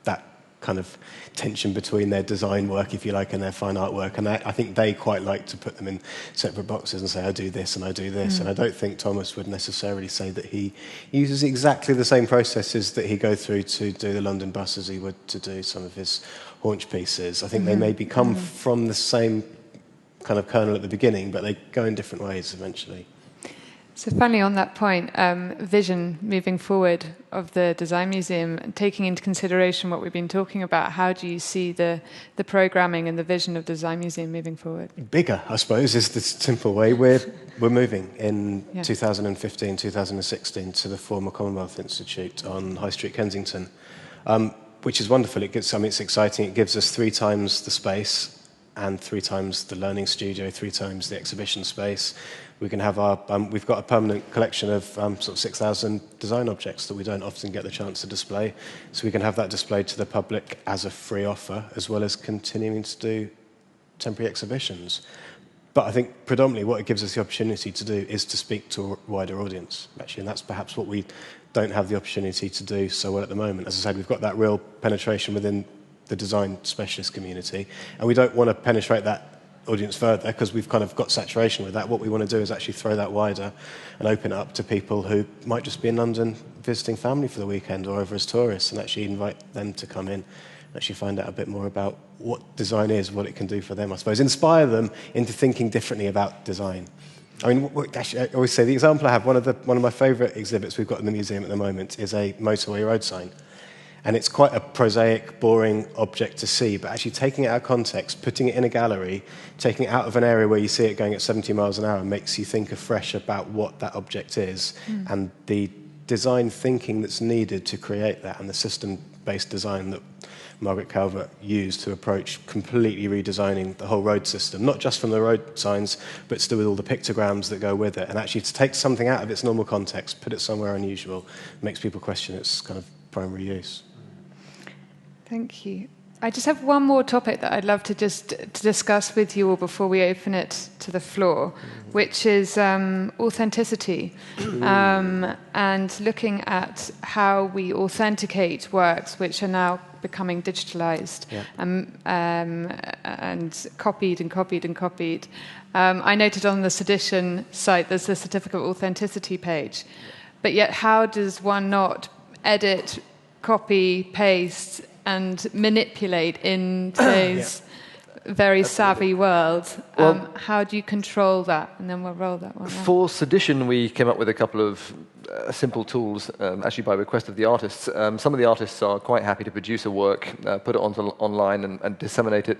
that kind of tension between their design work, if you like, and their fine art work. And I think they quite like to put them in separate boxes and say, I do this and I do this. And I don't think Thomas would necessarily say that he uses exactly the same processes that he goes through to do the London bus as he would to do some of his Haunch pieces. I think they maybe come from the same kind of kernel at the beginning, but they go in different ways eventually. So finally, on that point, vision moving forward of the Design Museum, taking into consideration what we've been talking about, how do you see the programming and the vision of the Design Museum moving forward? Bigger, I suppose, is the simple way. We're moving in 2015, 2016 to the former Commonwealth Institute on High Street, Kensington, which is wonderful. It's exciting. It gives us 3 times the space and 3 times the learning studio, 3 times the exhibition space. We can have our, we've got a permanent collection of sort of 6,000 design objects that we don't often get the chance to display. So we can have that displayed to the public as a free offer, as well as continuing to do temporary exhibitions. But I think predominantly what it gives us the opportunity to do is to speak to a wider audience, actually, and that's perhaps what we don't have the opportunity to do so well at the moment. As I said, we've got that real penetration within the design specialist community, and we don't want to penetrate that audience further because we've kind of got saturation with that. What we want to do is actually throw that wider and open it up to people who might just be in London visiting family for the weekend or over as tourists, and actually invite them to come in and actually find out a bit more about what design is, what it can do for them, I suppose. Inspire them into thinking differently about design. I mean, actually, I always say the example I have, one of my favourite exhibits we've got in the museum at the moment is a motorway road sign. And it's quite a prosaic, boring object to see, but actually taking it out of context, putting it in a gallery, taking it out of an area where you see it going at 70 miles an hour makes you think afresh about what that object is and the design thinking that's needed to create that, and the system-based design that Margaret Calvert used to approach completely redesigning the whole road system, not just from the road signs, but still with all the pictograms that go with it. And actually to take something out of its normal context, put it somewhere unusual, makes people question its kind of primary use. Thank you. I just have one more topic that I'd love to discuss with you all before we open it to the floor, which is authenticity, and looking at how we authenticate works which are now becoming digitalized and copied and copied and copied. I noted on the Sedition site there's a certificate of authenticity page, but yet how does one not edit, copy, paste, and manipulate in today's very savvy world? How do you control that? And then we'll roll that one out. For Sedition, we came up with a couple of simple tools, actually by request of the artists. Some of the artists are quite happy to produce a work, put it online and disseminate it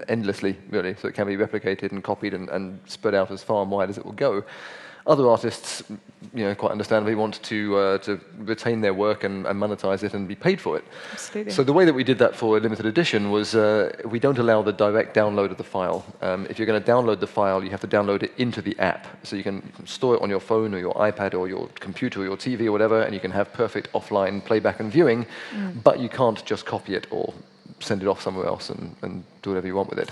endlessly, really, so it can be replicated and copied and spread out as far and wide as it will go. Other artists, quite understandably, want to retain their work and monetize it and be paid for it. Absolutely. So the way that we did that for a limited edition was we don't allow the direct download of the file. If you're going to download the file, you have to download it into the app. So you can store it on your phone or your iPad or your computer or your TV or whatever, and you can have perfect offline playback and viewing, but you can't just copy it or send it off somewhere else and do whatever you want with it.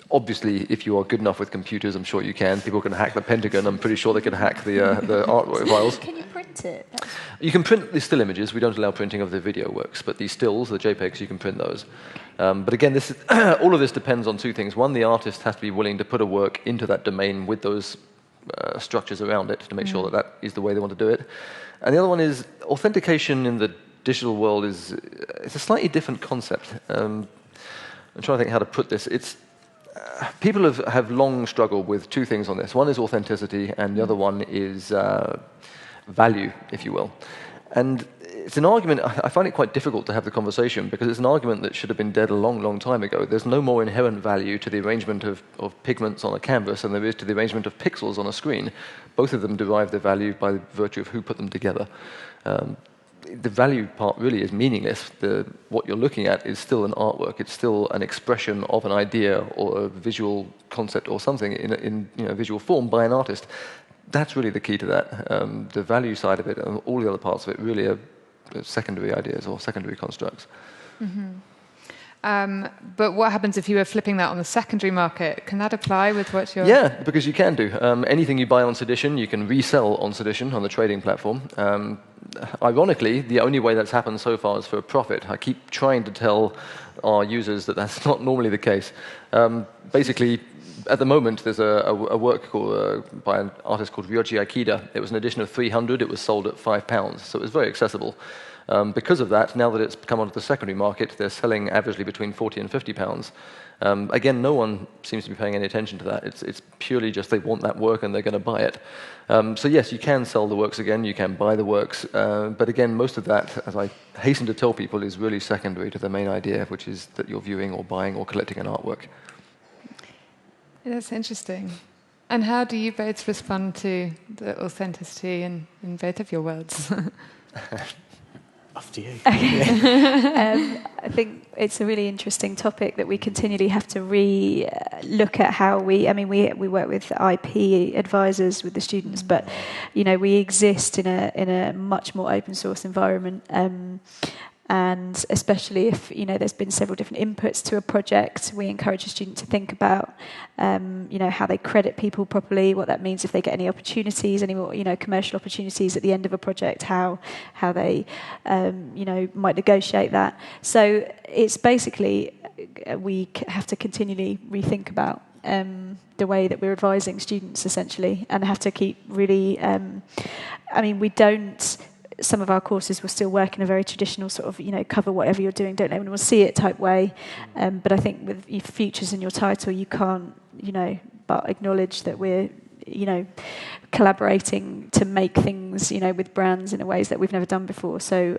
Obviously, if you are good enough with computers, I'm sure you can. People can hack the Pentagon. I'm pretty sure they can hack the artwork files. Can you print it? You can print the still images. We don't allow printing of the video works, but the stills, the JPEGs, you can print those. But again, this is all of this depends on two things. One, the artist has to be willing to put a work into that domain with those structures around it to make sure that that is the way they want to do it. And the other one is authentication in the digital world it's a slightly different concept. I'm trying to think how to put this. People have long struggled with two things on this. One is authenticity, and the other one is value, if you will. And it's an argument, I find it quite difficult to have the conversation, because it's an argument that should have been dead a long, long time ago. There's no more inherent value to the arrangement of pigments on a canvas than there is to the arrangement of pixels on a screen. Both of them derive their value by virtue of who put them together. The value part really is meaningless. What you're looking at is still an artwork. It's still an expression of an idea or a visual concept or something in visual form by an artist. That's really the key to that. The value side of it and all the other parts of it really are secondary ideas or secondary constructs. But what happens if you were flipping that on the secondary market? Can that apply with what you're... Yeah, because you can do. Anything you buy on Sedition, you can resell on Sedition, on the trading platform. Ironically, the only way that's happened so far is for a profit. I keep trying to tell our users that that's not normally the case. Basically, at the moment, there's a work by an artist called Ryoji Akida. It was an edition of 300. It was sold at £5, so it was very accessible. Because of that, now that it's come onto the secondary market, they're selling averagely between £40 and £50. Again, no one seems to be paying any attention to that. It's purely just they want that work and they're going to buy it. So yes, you can sell the works again, you can buy the works, but again, most of that, as I hasten to tell people, is really secondary to the main idea, which is that you're viewing or buying or collecting an artwork. That's interesting. And how do you both respond to the authenticity in both of your worlds? After you. I think it's a really interesting topic that we continually have to look at how we work with IP advisors with the students, but we exist in a much more open source environment, and especially if there's been several different inputs to a project, we encourage a student to think about how they credit people properly, what that means if they get any opportunities, any more commercial opportunities at the end of a project, how they might negotiate that. So it's basically we have to continually rethink about the way that we're advising students, essentially, and have to keep really. We don't. Some of our courses will still work in a very traditional sort of, cover whatever you're doing, don't let anyone see it type way. But I think with your futures in your title, you can't, but acknowledge that we're, collaborating to make things, with brands in ways that we've never done before. So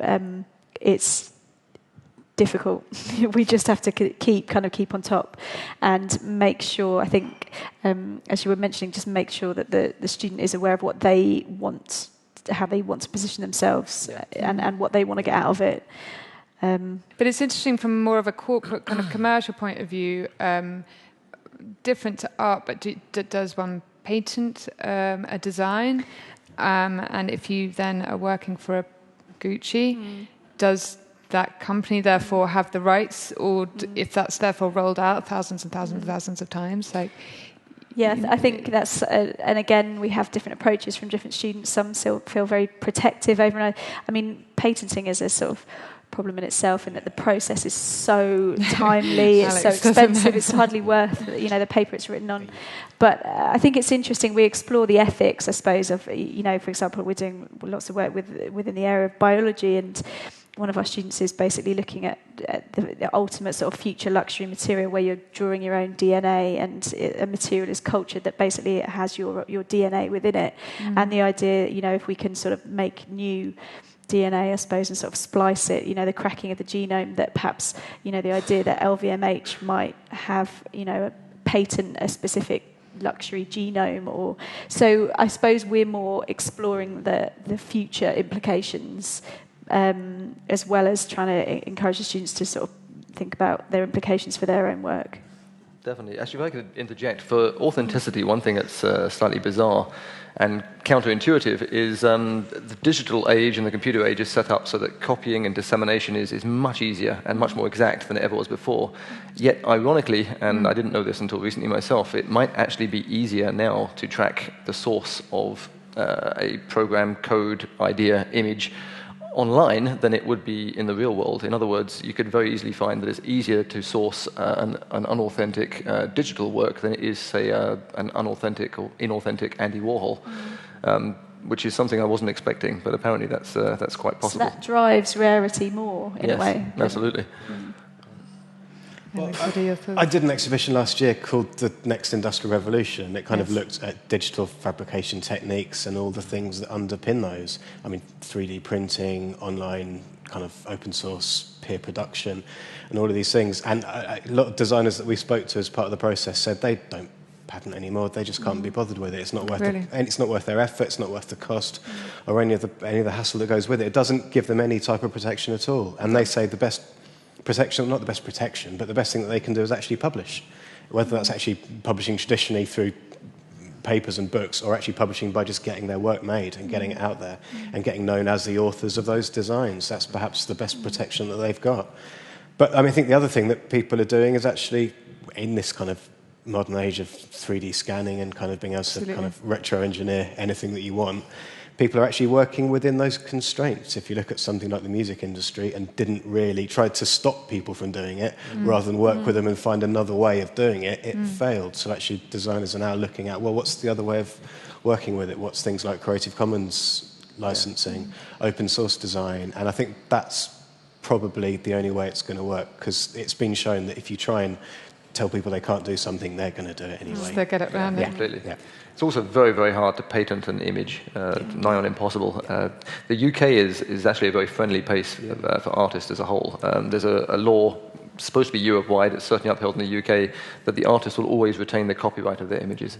it's difficult. We just have to keep on top and make sure, I think, as you were mentioning, just make sure that the student is aware of what they want, how they want to position themselves, and what they want to get out of it. But it's interesting from more of a corporate kind of commercial point of view, different to art, but does one patent a design? And if you then are working for a Gucci, does that company therefore have the rights, or if that's therefore rolled out thousands and thousands and thousands of times, like... Yeah, I think that's, and again, we have different approaches from different students. Some still feel very protective over. Patenting is a sort of problem in itself, in that the process is so timely, it's so expensive, it's hardly worth the paper it's written on. But I think it's interesting. We explore the ethics, I suppose, of for example, we're doing lots of work within the area of biology, and one of our students is basically looking at the ultimate sort of future luxury material, where you're drawing your own DNA, and a material is cultured that basically it has your DNA within it. And the idea, if we can sort of make new DNA, I suppose, and sort of splice it, the cracking of the genome, that perhaps, the idea that LVMH might have, patent a specific luxury genome, or so I suppose we're more exploring the future implications, as well as trying to encourage the students to sort of think about their implications for their own work. Definitely. Actually, if I could interject, for authenticity, one thing that's slightly bizarre and counterintuitive is the digital age and the computer age is set up so that copying and dissemination is much easier and much more exact than it ever was before. Yet, ironically, and I didn't know this until recently myself, it might actually be easier now to track the source of a program, code, idea, image online than it would be in the real world. In other words, you could very easily find that it's easier to source an unauthentic digital work than it is, say, an unauthentic or inauthentic Andy Warhol, which is something I wasn't expecting, but apparently that's quite possible. So that drives rarity more, in a way. Absolutely. Well, I did an exhibition last year called The Next Industrial Revolution. It kind of looked at digital fabrication techniques and all the things that underpin those. 3D printing, online kind of open source peer production, and all of these things. And a lot of designers that we spoke to as part of the process said they don't patent anymore. They just can't be bothered with it. It's not worth it, and it's not worth their effort. It's not worth the cost or any of the hassle that goes with it. It doesn't give them any type of protection at all. And they say the best protection, not the best protection, but the best thing that they can do is actually publish. Whether that's actually publishing traditionally through papers and books, or actually publishing by just getting their work made and getting it out there and getting known as the authors of those designs. That's perhaps the best protection that they've got. But I think the other thing that people are doing is actually, in this kind of modern age of 3D scanning and kind of being able to kind of retro-engineer anything that you want, people are actually working within those constraints. If you look at something like the music industry and didn't really try to stop people from doing it, rather than work with them and find another way of doing it, it failed. So actually designers are now looking at, well, what's the other way of working with it? What's things like Creative Commons licensing, open source design? And I think that's probably the only way it's going to work, because it's been shown that if you try and tell people they can't do something, they're going to do it anyway. They'll get it around it. Completely. Yeah. It's also very, very hard to patent an image, nigh on impossible. The UK is actually a very friendly place for artists as a whole. There's a law, supposed to be Europe-wide, it's certainly upheld in the UK, that the artist will always retain the copyright of their images.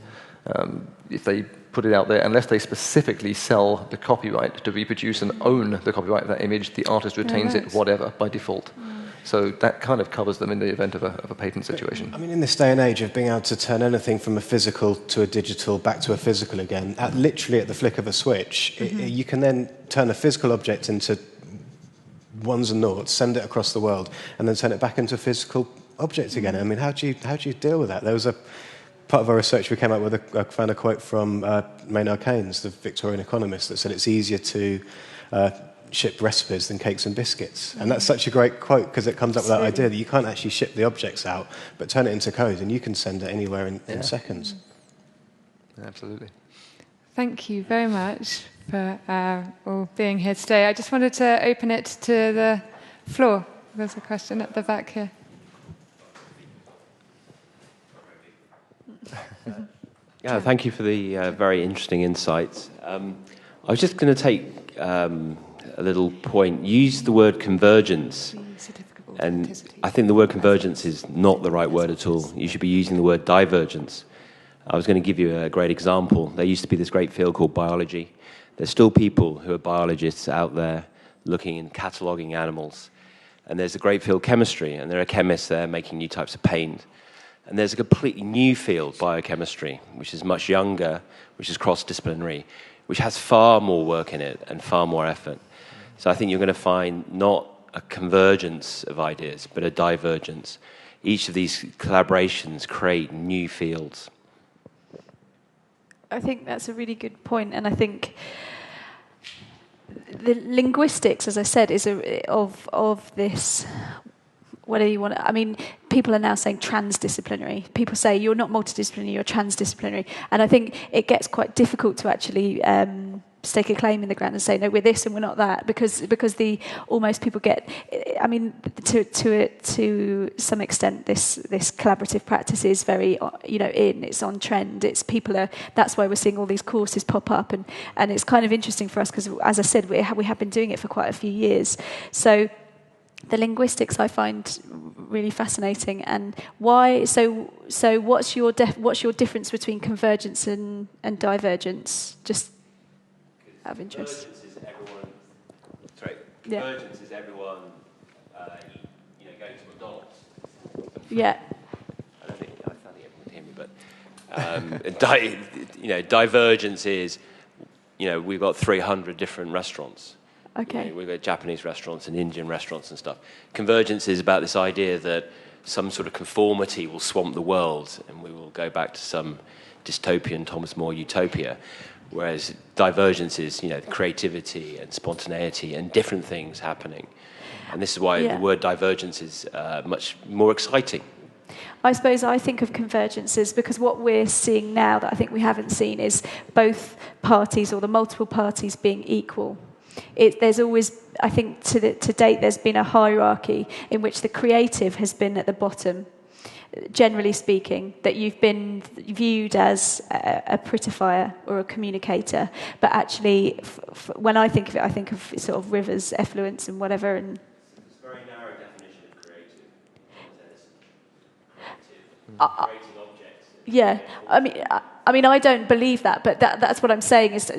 If they put it out there, unless they specifically sell the copyright to reproduce and own the copyright of that image, the artist retains it, whatever, by default. So that kind of covers them in the event of a patent situation. I mean, in this day and age of being able to turn anything from a physical to a digital back to a physical again, literally at the flick of a switch, you can then turn a physical object into ones and noughts, send it across the world, and then turn it back into a physical object again. I mean, how do you deal with that? There was a part of our research we came up with. I found a quote from Maynard Keynes, the Victorian economist, that said it's easier to ship recipes than cakes and biscuits. And that's such a great quote because it comes up with that idea that you can't actually ship the objects out, but turn it into code and you can send it anywhere in seconds. Absolutely. Thank you very much for all being here today. I just wanted to open it to the floor. There's a question at the back here. Yeah, thank you for the very interesting insights. I was just going to take a little point. You used the word convergence, and I think the word convergence is not the right word at all. You should be using the word divergence. I was going to give you a great example. There used to be this great field called biology. There's still people who are biologists out there looking and cataloguing animals. And there's a great field, chemistry, and there are chemists there making new types of paint. And there's a completely new field, biochemistry, which is much younger, which is cross-disciplinary, which has far more work in it and far more effort. So I think you're going to find not a convergence of ideas, but a divergence. Each of these collaborations create new fields. I think that's a really good point, and I think the linguistics, as I said, is of this. Whatever you want. I mean, people are now saying transdisciplinary. People say you're not multidisciplinary, you're transdisciplinary, and I think it gets quite difficult to actually stake a claim in the ground and say no, we're this and we're not that, because the almost people get. I mean, to some extent, this collaborative practice is very it's on trend. It's people are. That's why we're seeing all these courses pop up, and it's kind of interesting for us because, as I said, we have been doing it for quite a few years. So the linguistics I find really fascinating, and why. So what's your difference between convergence and divergence? Just out of interest. Convergence is everyone. Sorry, convergence is everyone. Going to McDonald's. Yeah. I think everyone can hear me, but divergence is, we've got 300 different restaurants. Okay. We've got Japanese restaurants and Indian restaurants and stuff. Convergence is about this idea that some sort of conformity will swamp the world and we will go back to some dystopian Thomas More utopia. Whereas divergence is, creativity and spontaneity and different things happening. And this is why the word divergence is much more exciting. I suppose I think of convergences because what we're seeing now that I think we haven't seen is both parties or the multiple parties being equal. There's always, I think, to date, there's been a hierarchy in which the creative has been at the bottom, generally speaking, that you've been viewed as a prettifier or a communicator. But actually, when I think of it, I think of sort of rivers, effluents, and whatever. And it's a very narrow definition of creative. Creating objects. Yeah, I mean, I don't believe that, but that's what I'm saying is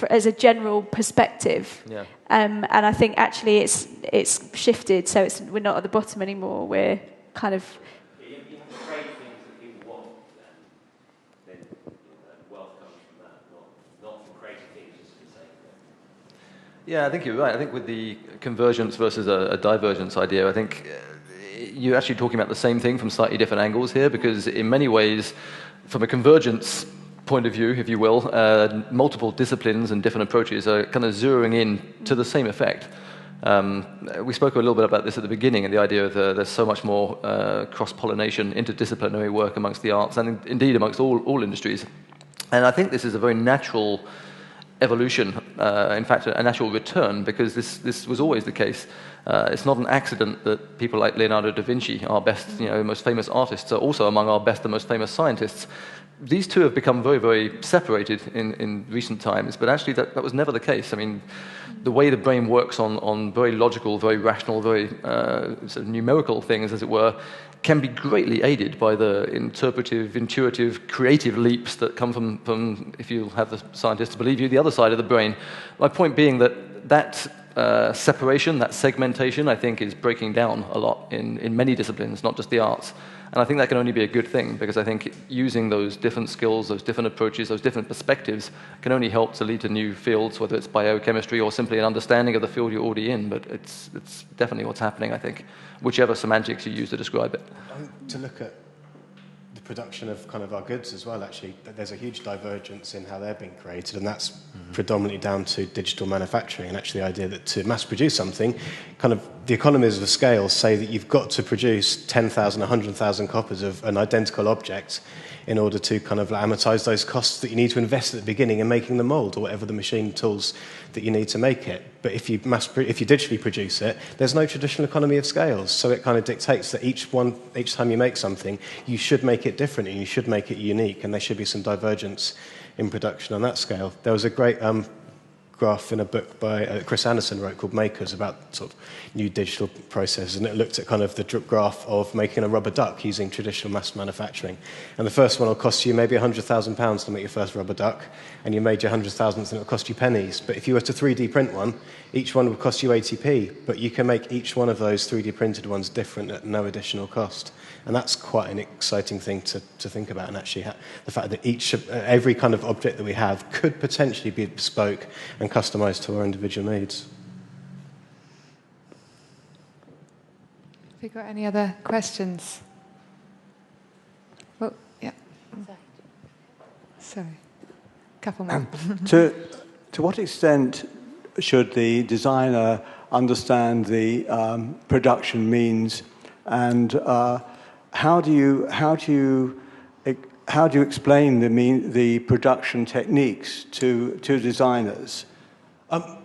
as a general perspective. Yeah. And I think actually it's shifted, so we're not at the bottom anymore. We're kind of. You have to create things that people want, then wealth comes from that, not from creating things just for the sake of it. Yeah, I think you're right. I think with the convergence versus a divergence idea, I think you're actually talking about the same thing from slightly different angles here, because in many ways, from a convergence point of view, if you will, multiple disciplines and different approaches are kind of zeroing in to the same effect. We spoke a little bit about this at the beginning, and the idea of there's so much more cross-pollination, interdisciplinary work amongst the arts, and indeed amongst all industries. And I think this is a very natural evolution, in fact, a natural return, because this was always the case. It's not an accident that people like Leonardo da Vinci, our best, most famous artists, are also among our best and most famous scientists. These two have become very, very separated in recent times, but actually that was never the case. I mean, the way the brain works on very logical, very rational, very sort of numerical things, as it were, can be greatly aided by the interpretive, intuitive, creative leaps that come from, if you have the scientists believe you, the other side of the brain. My point being that separation, that segmentation, I think is breaking down a lot in many disciplines, not just the arts. And I think that can only be a good thing, because I think using those different skills, those different approaches, those different perspectives can only help to lead to new fields, whether it's biochemistry or simply an understanding of the field you're already in. But it's definitely what's happening, I think, whichever semantics you use to describe it. To look at the production of kind of our goods as well, actually, there's a huge divergence in how they're being created, and that's predominantly down to digital manufacturing, and actually the idea that to mass produce something, kind of the economies of scale say that you've got to produce 10,000, 100,000 copies of an identical object in order to kind of amortize those costs that you need to invest at the beginning in making the mold or whatever the machine tools that you need to make it. But if you digitally produce it, there's no traditional economy of scales. So it kind of dictates that each time you make something, you should make it different and you should make it unique, and there should be some divergence in production on that scale. There was a great graph in a book by Chris Anderson wrote called Makers about sort of new digital processes, and it looked at kind of the graph of making a rubber duck using traditional mass manufacturing. And the first one will cost you maybe £100,000 to make your first rubber duck, and you made your 100,000th and it'll cost you pennies. But if you were to 3D print one, each one would cost you 80p, but you can make each one of those 3D printed ones different at no additional cost. And that's quite an exciting thing to think about, and actually the fact that every kind of object that we have could potentially be bespoke and customised to our individual needs. Have you got any other questions? Well, yeah. Sorry. Couple more. To what extent should the designer understand the production means, and how do you explain the production techniques to designers?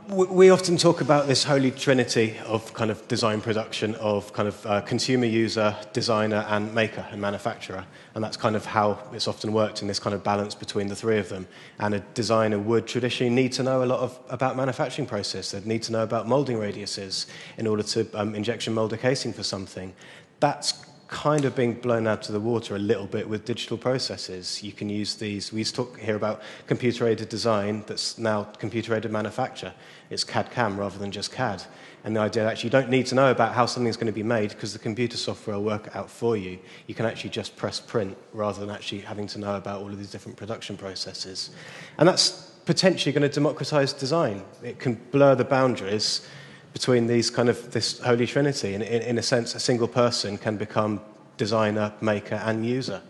We often talk about this holy trinity of kind of design production of kind of consumer, user, designer, and maker and manufacturer. And that's kind of how it's often worked, in this kind of balance between the three of them. And a designer would traditionally need to know a lot about manufacturing process. They'd need to know about molding radiuses in order to injection mold a casing for something. That's kind of being blown out to the water a little bit with digital processes. You can use these. We used to talk here about computer-aided design that's now computer-aided manufacture. It's CAD-CAM rather than just CAD. And the idea that actually you don't need to know about how something's going to be made, because the computer software will work it out for you. You can actually just press print rather than actually having to know about all of these different production processes. And that's potentially going to democratize design. It can blur the boundaries between these kind of this holy trinity. And in a sense, a single person can become designer, maker, and user.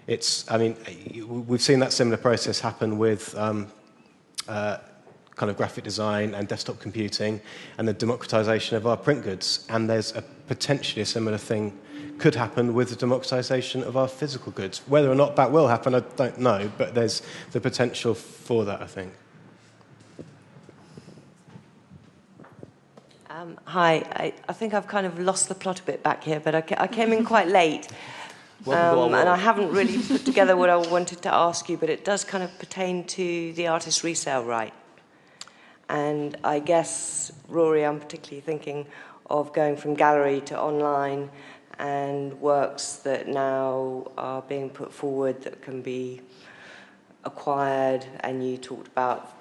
We've seen that similar process happen with kind of graphic design and desktop computing and the democratization of our print goods. And there's potentially a similar thing could happen with the democratization of our physical goods. Whether or not that will happen, I don't know, but there's the potential for that, I think. Hi, I think I've kind of lost the plot a bit back here, but I came in quite late. And I haven't really put together what I wanted to ask you, but it does kind of pertain to the artist resale right. And I guess, Rory, I'm particularly thinking of going from gallery to online, and works that now are being put forward that can be acquired, and you talked about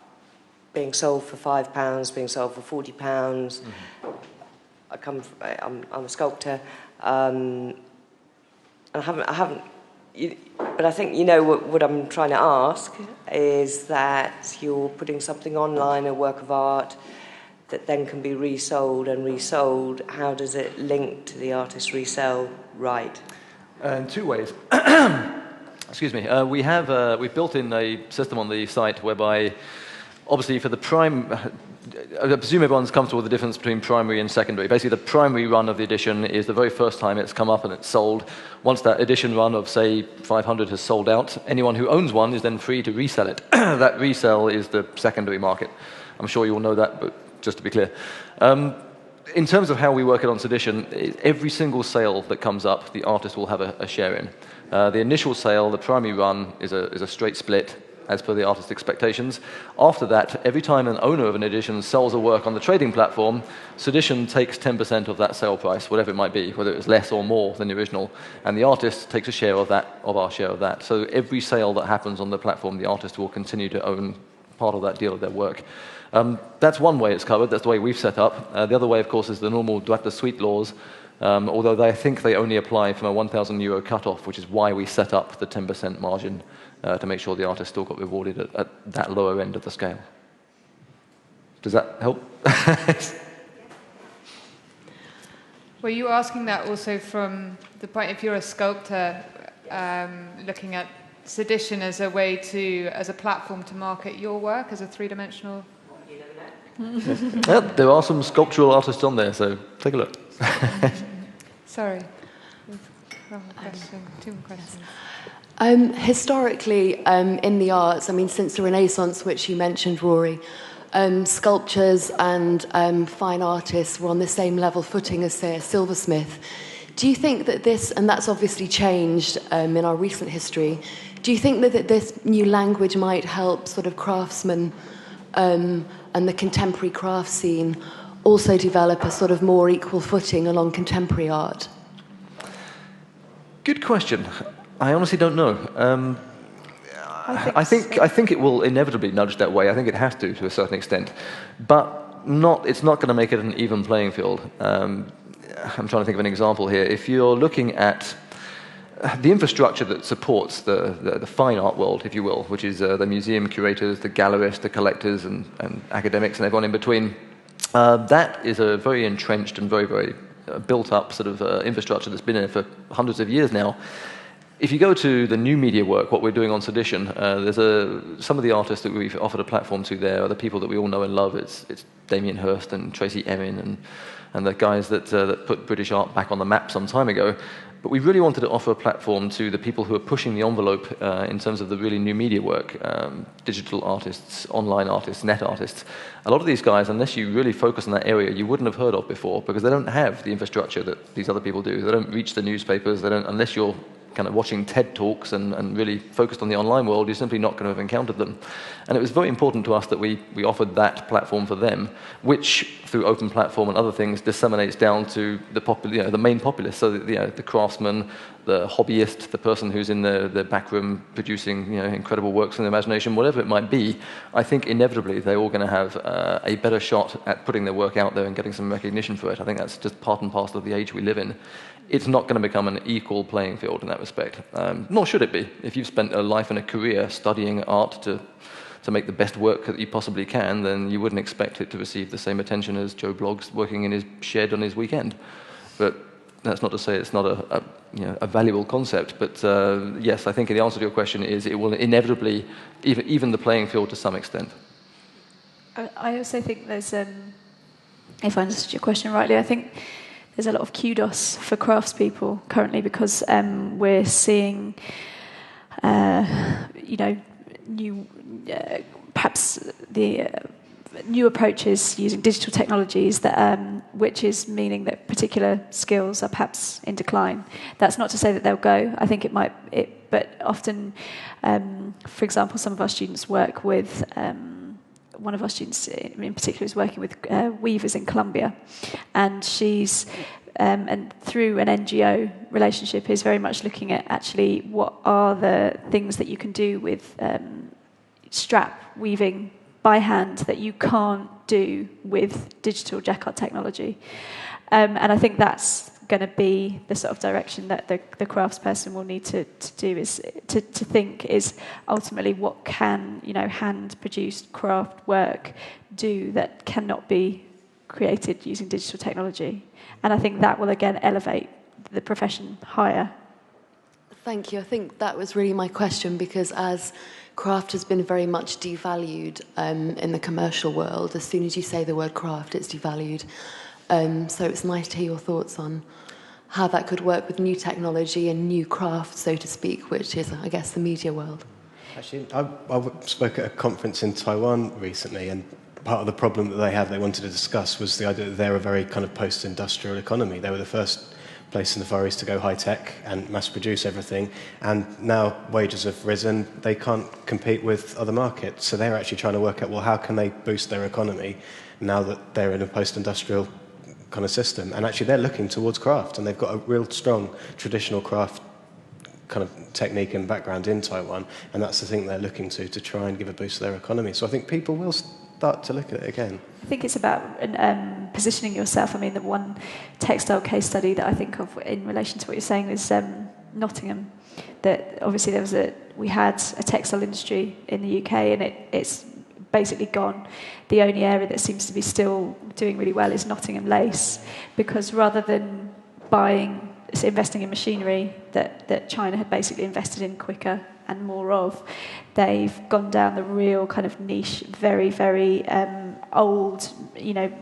being sold for £5, being sold for £40. Mm-hmm. I'm a sculptor. I haven't. But I think you know what I'm trying to ask is that you're putting something online, a work of art, that then can be resold and resold. How does it link to the artist resale right? In two ways. Excuse me. We've built in a system on the site whereby, obviously, for the I presume everyone's comfortable with the difference between primary and secondary. Basically, the primary run of the edition is the very first time it's come up and it's sold. Once that edition run of, say, 500 has sold out, anyone who owns one is then free to resell it. That resell is the secondary market. I'm sure you all know that, but just to be clear. In terms of how we work it on Sedition, every single sale that comes up, the artist will have a share in. The initial sale, the primary run, is a straight split. as per the artist's expectations. After that, every time an owner of an edition sells a work on the trading platform, Sedition takes 10% of that sale price, whatever it might be, whether it's less or more than the original, and the artist takes a share of that, of our share of that. So every sale that happens on the platform, the artist will continue to own part of that deal of their work. That's one way it's covered. That's the way we've set up. The other way, of course, is the normal droit de suite laws, although I think they only apply from a €1,000 cutoff, which is why we set up the 10% margin to make sure the artist still got rewarded at that lower end of the scale. Does that help? Were you asking that also from the point, if you're a sculptor, looking at Sedition as a way to, as a platform to market your work as a three-dimensional? Yeah, there are some sculptural artists on there, so take a look. Sorry. One more question. Two more questions. Historically, in the arts, I mean, since the Renaissance, which you mentioned, Rory, sculptures and fine artists were on the same level footing as, say, a silversmith. Do you think that this, and that's obviously changed in our recent history, do you think that this new language might help sort of craftsmen and the contemporary craft scene also develop a sort of more equal footing along contemporary art? Good question. I honestly don't know. I think it will inevitably nudge that way. I think it has to a certain extent, but it's not going to make it an even playing field. I'm trying to think of an example here. If you're looking at the infrastructure that supports the fine art world, if you will, which is the museum curators, the gallerists, the collectors, and academics, and everyone in between, that is a very entrenched and very, very built-up sort of infrastructure that's been in it for hundreds of years now. If you go to the new media work, what we're doing on Sedition, some of the artists that we've offered a platform to there are the people that we all know and love. It's Damien Hirst and Tracy Emin and the guys that put British art back on the map some time ago. But we really wanted to offer a platform to the people who are pushing the envelope in terms of the really new media work, digital artists, online artists, net artists. A lot of these guys, unless you really focus on that area, you wouldn't have heard of before because they don't have the infrastructure that these other people do. They don't reach the newspapers. They don't, unless you're kind of watching TED Talks and really focused on the online world, you're simply not going to have encountered them. And it was very important to us that we offered that platform for them, which, through open platform and other things, disseminates down to the main populace, so that, the craftsman, the hobbyist, the person who's in the back room producing incredible works in their imagination, whatever it might be. I think inevitably they're all going to have a better shot at putting their work out there and getting some recognition for it. I think that's just part and parcel of the age we live in. It's not going to become an equal playing field in that respect, nor should it be. If you've spent a life and a career studying art to make the best work that you possibly can, then you wouldn't expect it to receive the same attention as Joe Bloggs working in his shed on his weekend. But that's not to say it's not a valuable concept. But yes, I think the answer to your question is it will inevitably even the playing field to some extent. I also think there's, if I understood your question rightly, I think there's a lot of kudos for craftspeople currently because we're seeing, new, perhaps the new approaches using digital technologies that, which is meaning that particular skills are perhaps in decline. That's not to say that they'll go. I think but often, for example, some of our students work with. One of our students in particular is working with weavers in Colombia, and she's and through an NGO relationship is very much looking at actually what are the things that you can do with strap weaving by hand that you can't do with digital jacquard technology, and I think that's going to be the sort of direction that the craftsperson will need to do is to think is ultimately what can hand-produced craft work do that cannot be created using digital technology, and I think that will again elevate the profession higher. Thank you. I think that was really my question because as craft has been very much devalued in the commercial world, as soon as you say the word craft, it's devalued. So it's nice to hear your thoughts on how that could work with new technology and new craft, so to speak, which is, I guess, the media world. Actually, I spoke at a conference in Taiwan recently, and part of the problem that they wanted to discuss was the idea that they're a very kind of post-industrial economy. They were the first place in the Far East to go high-tech and mass-produce everything. And now wages have risen, they can't compete with other markets. So they're actually trying to work out, well, how can they boost their economy now that they're in a post-industrial kind of system? And actually they're looking towards craft, and they've got a real strong traditional craft kind of technique and background in Taiwan, and that's the thing they're looking to try and give a boost to their economy. So I think people will start to look at it again. I think it's about positioning yourself. I mean, the one textile case study that I think of in relation to what you're saying is Nottingham. That obviously we had a textile industry in the UK, and it's basically gone. The only area that seems to be still doing really well is Nottingham lace, because rather than investing in machinery that China had basically invested in quicker and more of, they've gone down the real kind of niche, very, very old,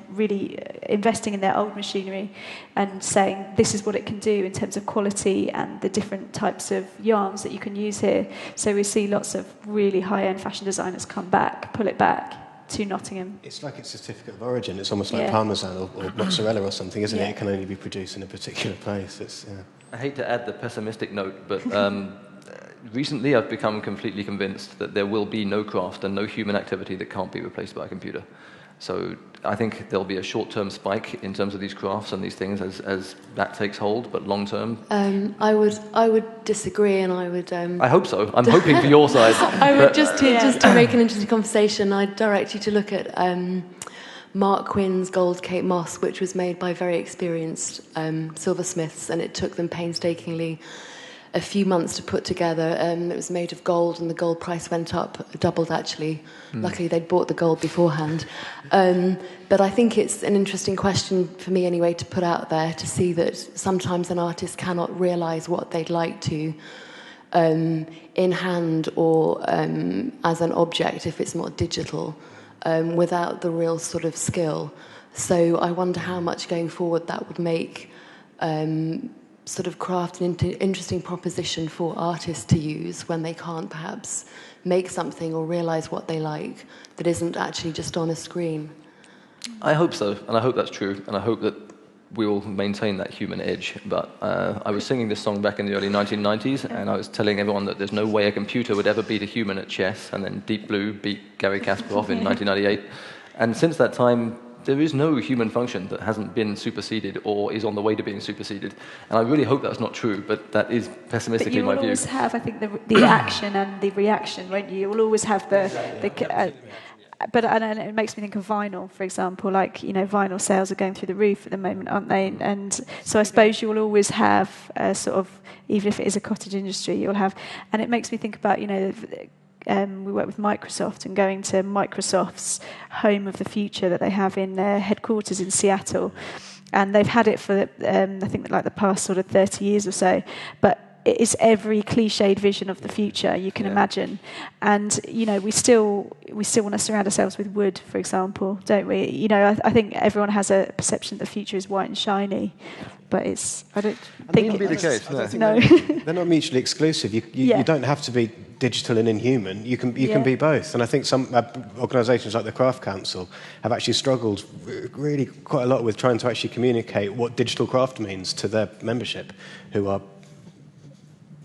really investing in their old machinery and saying this is what it can do in terms of quality and the different types of yarns that you can use here. So we see lots of really high-end fashion designers pull it back to Nottingham. It's like its certificate of origin. It's almost like Parmesan or mozzarella or something, isn't it? It can only be produced in a particular place. I hate to add the pessimistic note, but recently I've become completely convinced that there will be no craft and no human activity that can't be replaced by a computer. So I think there'll be a short-term spike in terms of these crafts and these things as that takes hold, but long-term... I would disagree, and I would... I hope so. I'm hoping for your side. I would just to make an interesting conversation, I'd direct you to look at Mark Quinn's Gold Cape Moss, which was made by very experienced silversmiths, and it took them painstakingly a few months to put together. It was made of gold, and the gold price went up, doubled actually. Luckily, they'd bought the gold beforehand. But I think it's an interesting question for me anyway to put out there, to see that sometimes an artist cannot realise what they'd like to in hand or as an object if it's not digital, without the real sort of skill. So I wonder how much going forward that would make sort of craft an interesting proposition for artists to use when they can't perhaps make something or realise what they like that isn't actually just on a screen. I hope so, and I hope that's true, and I hope that we will maintain that human edge. But I was singing this song back in the early 1990s, and I was telling everyone that there's no way a computer would ever beat a human at chess, and then Deep Blue beat Garry Kasparov in 1998. And since that time, there is no human function that hasn't been superseded or is on the way to being superseded. And I really hope that's not true, but that is pessimistically my view. But you will always have, I think, the action and the reaction, won't you? You will always have but it makes me think of vinyl, for example. Like, vinyl sales are going through the roof at the moment, aren't they? And so I suppose you will always have a sort of, even if it is a cottage industry, you'll have... And it makes me think about, we work with Microsoft, and going to Microsoft's home of the future that they have in their headquarters in Seattle. And they've had it for, I think, like the past sort of 30 years or so. But it is every cliched vision of the future you can imagine. And, we still want to surround ourselves with wood, for example, don't we? I think everyone has a perception that the future is white and shiny. But I don't think it be the case. No. They're not mutually exclusive. You don't have to be digital and inhuman. You can be both. And I think some organisations like the Craft Council have actually struggled really quite a lot with trying to actually communicate what digital craft means to their membership, who are,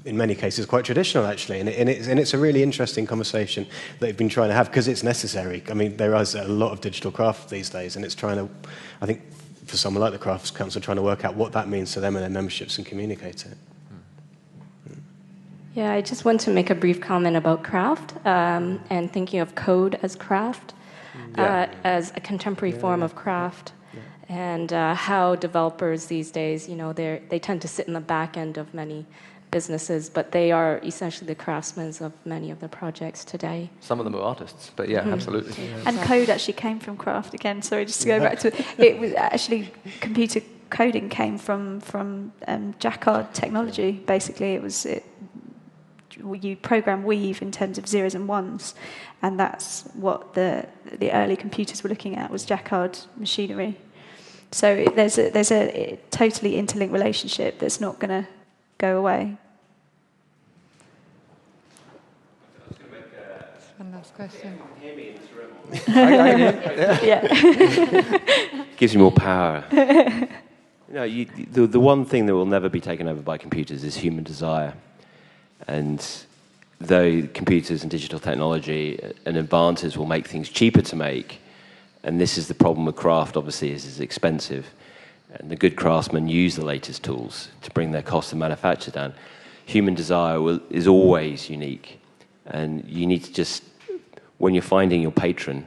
in many cases, quite traditional, actually. And it's a really interesting conversation that they've been trying to have, because it's necessary. I mean, there is a lot of digital craft these days, and it's trying to, I think, for someone like the Crafts Council, trying to work out what that means to them and their memberships and communicate it. Yeah, I just want to make a brief comment about craft, and thinking of code as craft, as a contemporary form of craft, and how developers these days, they tend to sit in the back end of many businesses, but they are essentially the craftsmen of many of the projects today. Some of them are artists, but absolutely. Yeah. And code actually came from craft again. Sorry, just to go back to it, was actually computer coding came from Jacquard technology. Basically, you program weave in terms of zeros and ones, and that's what the early computers were looking at, was Jacquard machinery. So there's a totally interlinked relationship that's not going to go away. One last question. Hear me in this room. Yeah. Gives you more power. The one thing that will never be taken over by computers is human desire. And though computers and digital technology and advances will make things cheaper to make, and this is the problem with craft, obviously, is it's expensive. And the good craftsmen use the latest tools to bring their cost of manufacture down. Human desire is always unique. And you need to just, when you're finding your patron,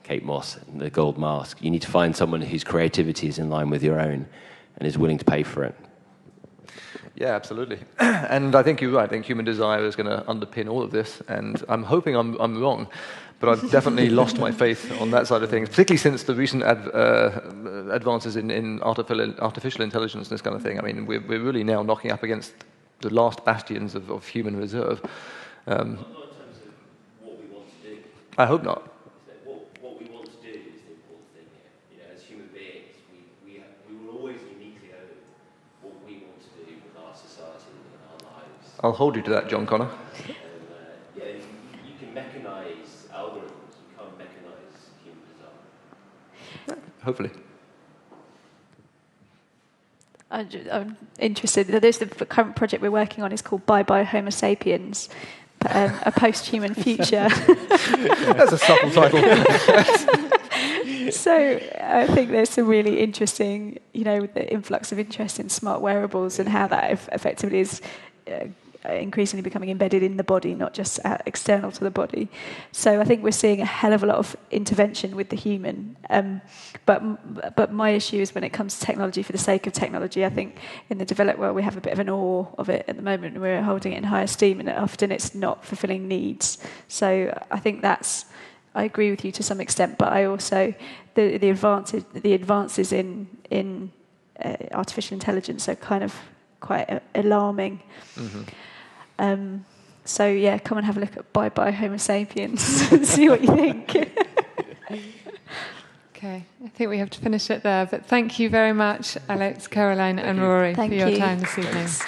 Kate Moss and the gold mask, you need to find someone whose creativity is in line with your own and is willing to pay for it. Yeah, absolutely. And I think you're right. I think human desire is going to underpin all of this. And I'm hoping I'm wrong, but I've definitely lost my faith on that side of things, particularly since the recent advances in artificial intelligence and this kind of thing. I mean, we're really now knocking up against the last bastions of human reserve. Not in terms of what we want to do. I hope not. What we want to do is the important thing here. As human beings, we will always uniquely own what we want to do with our society and our lives. I'll hold you to that, John Connor. And, you can mechanize algorithms. You can't mechanize human desire. Hopefully. I'm interested. There's the current project we're working on is called Bye Bye Homo Sapiens, a post-human future. That's a subtle title. So I think there's some really interesting, with the influx of interest in smart wearables and how that effectively is increasingly becoming embedded in the body, not just external to the body. So I think we're seeing a hell of a lot of intervention with the human. But my issue is when it comes to technology for the sake of technology, I think in the developed world we have a bit of an awe of it at the moment. We're holding it in high esteem, and often it's not fulfilling needs. So I think I agree with you to some extent, but I also the advances in artificial intelligence are kind of quite alarming. Mm-hmm. So yeah, come and have a look at Bye Bye Homo Sapiens and see what you think. Okay, I think we have to finish it there, but thank you very much, Alex, Caroline and Rory, for your time this evening. Thanks.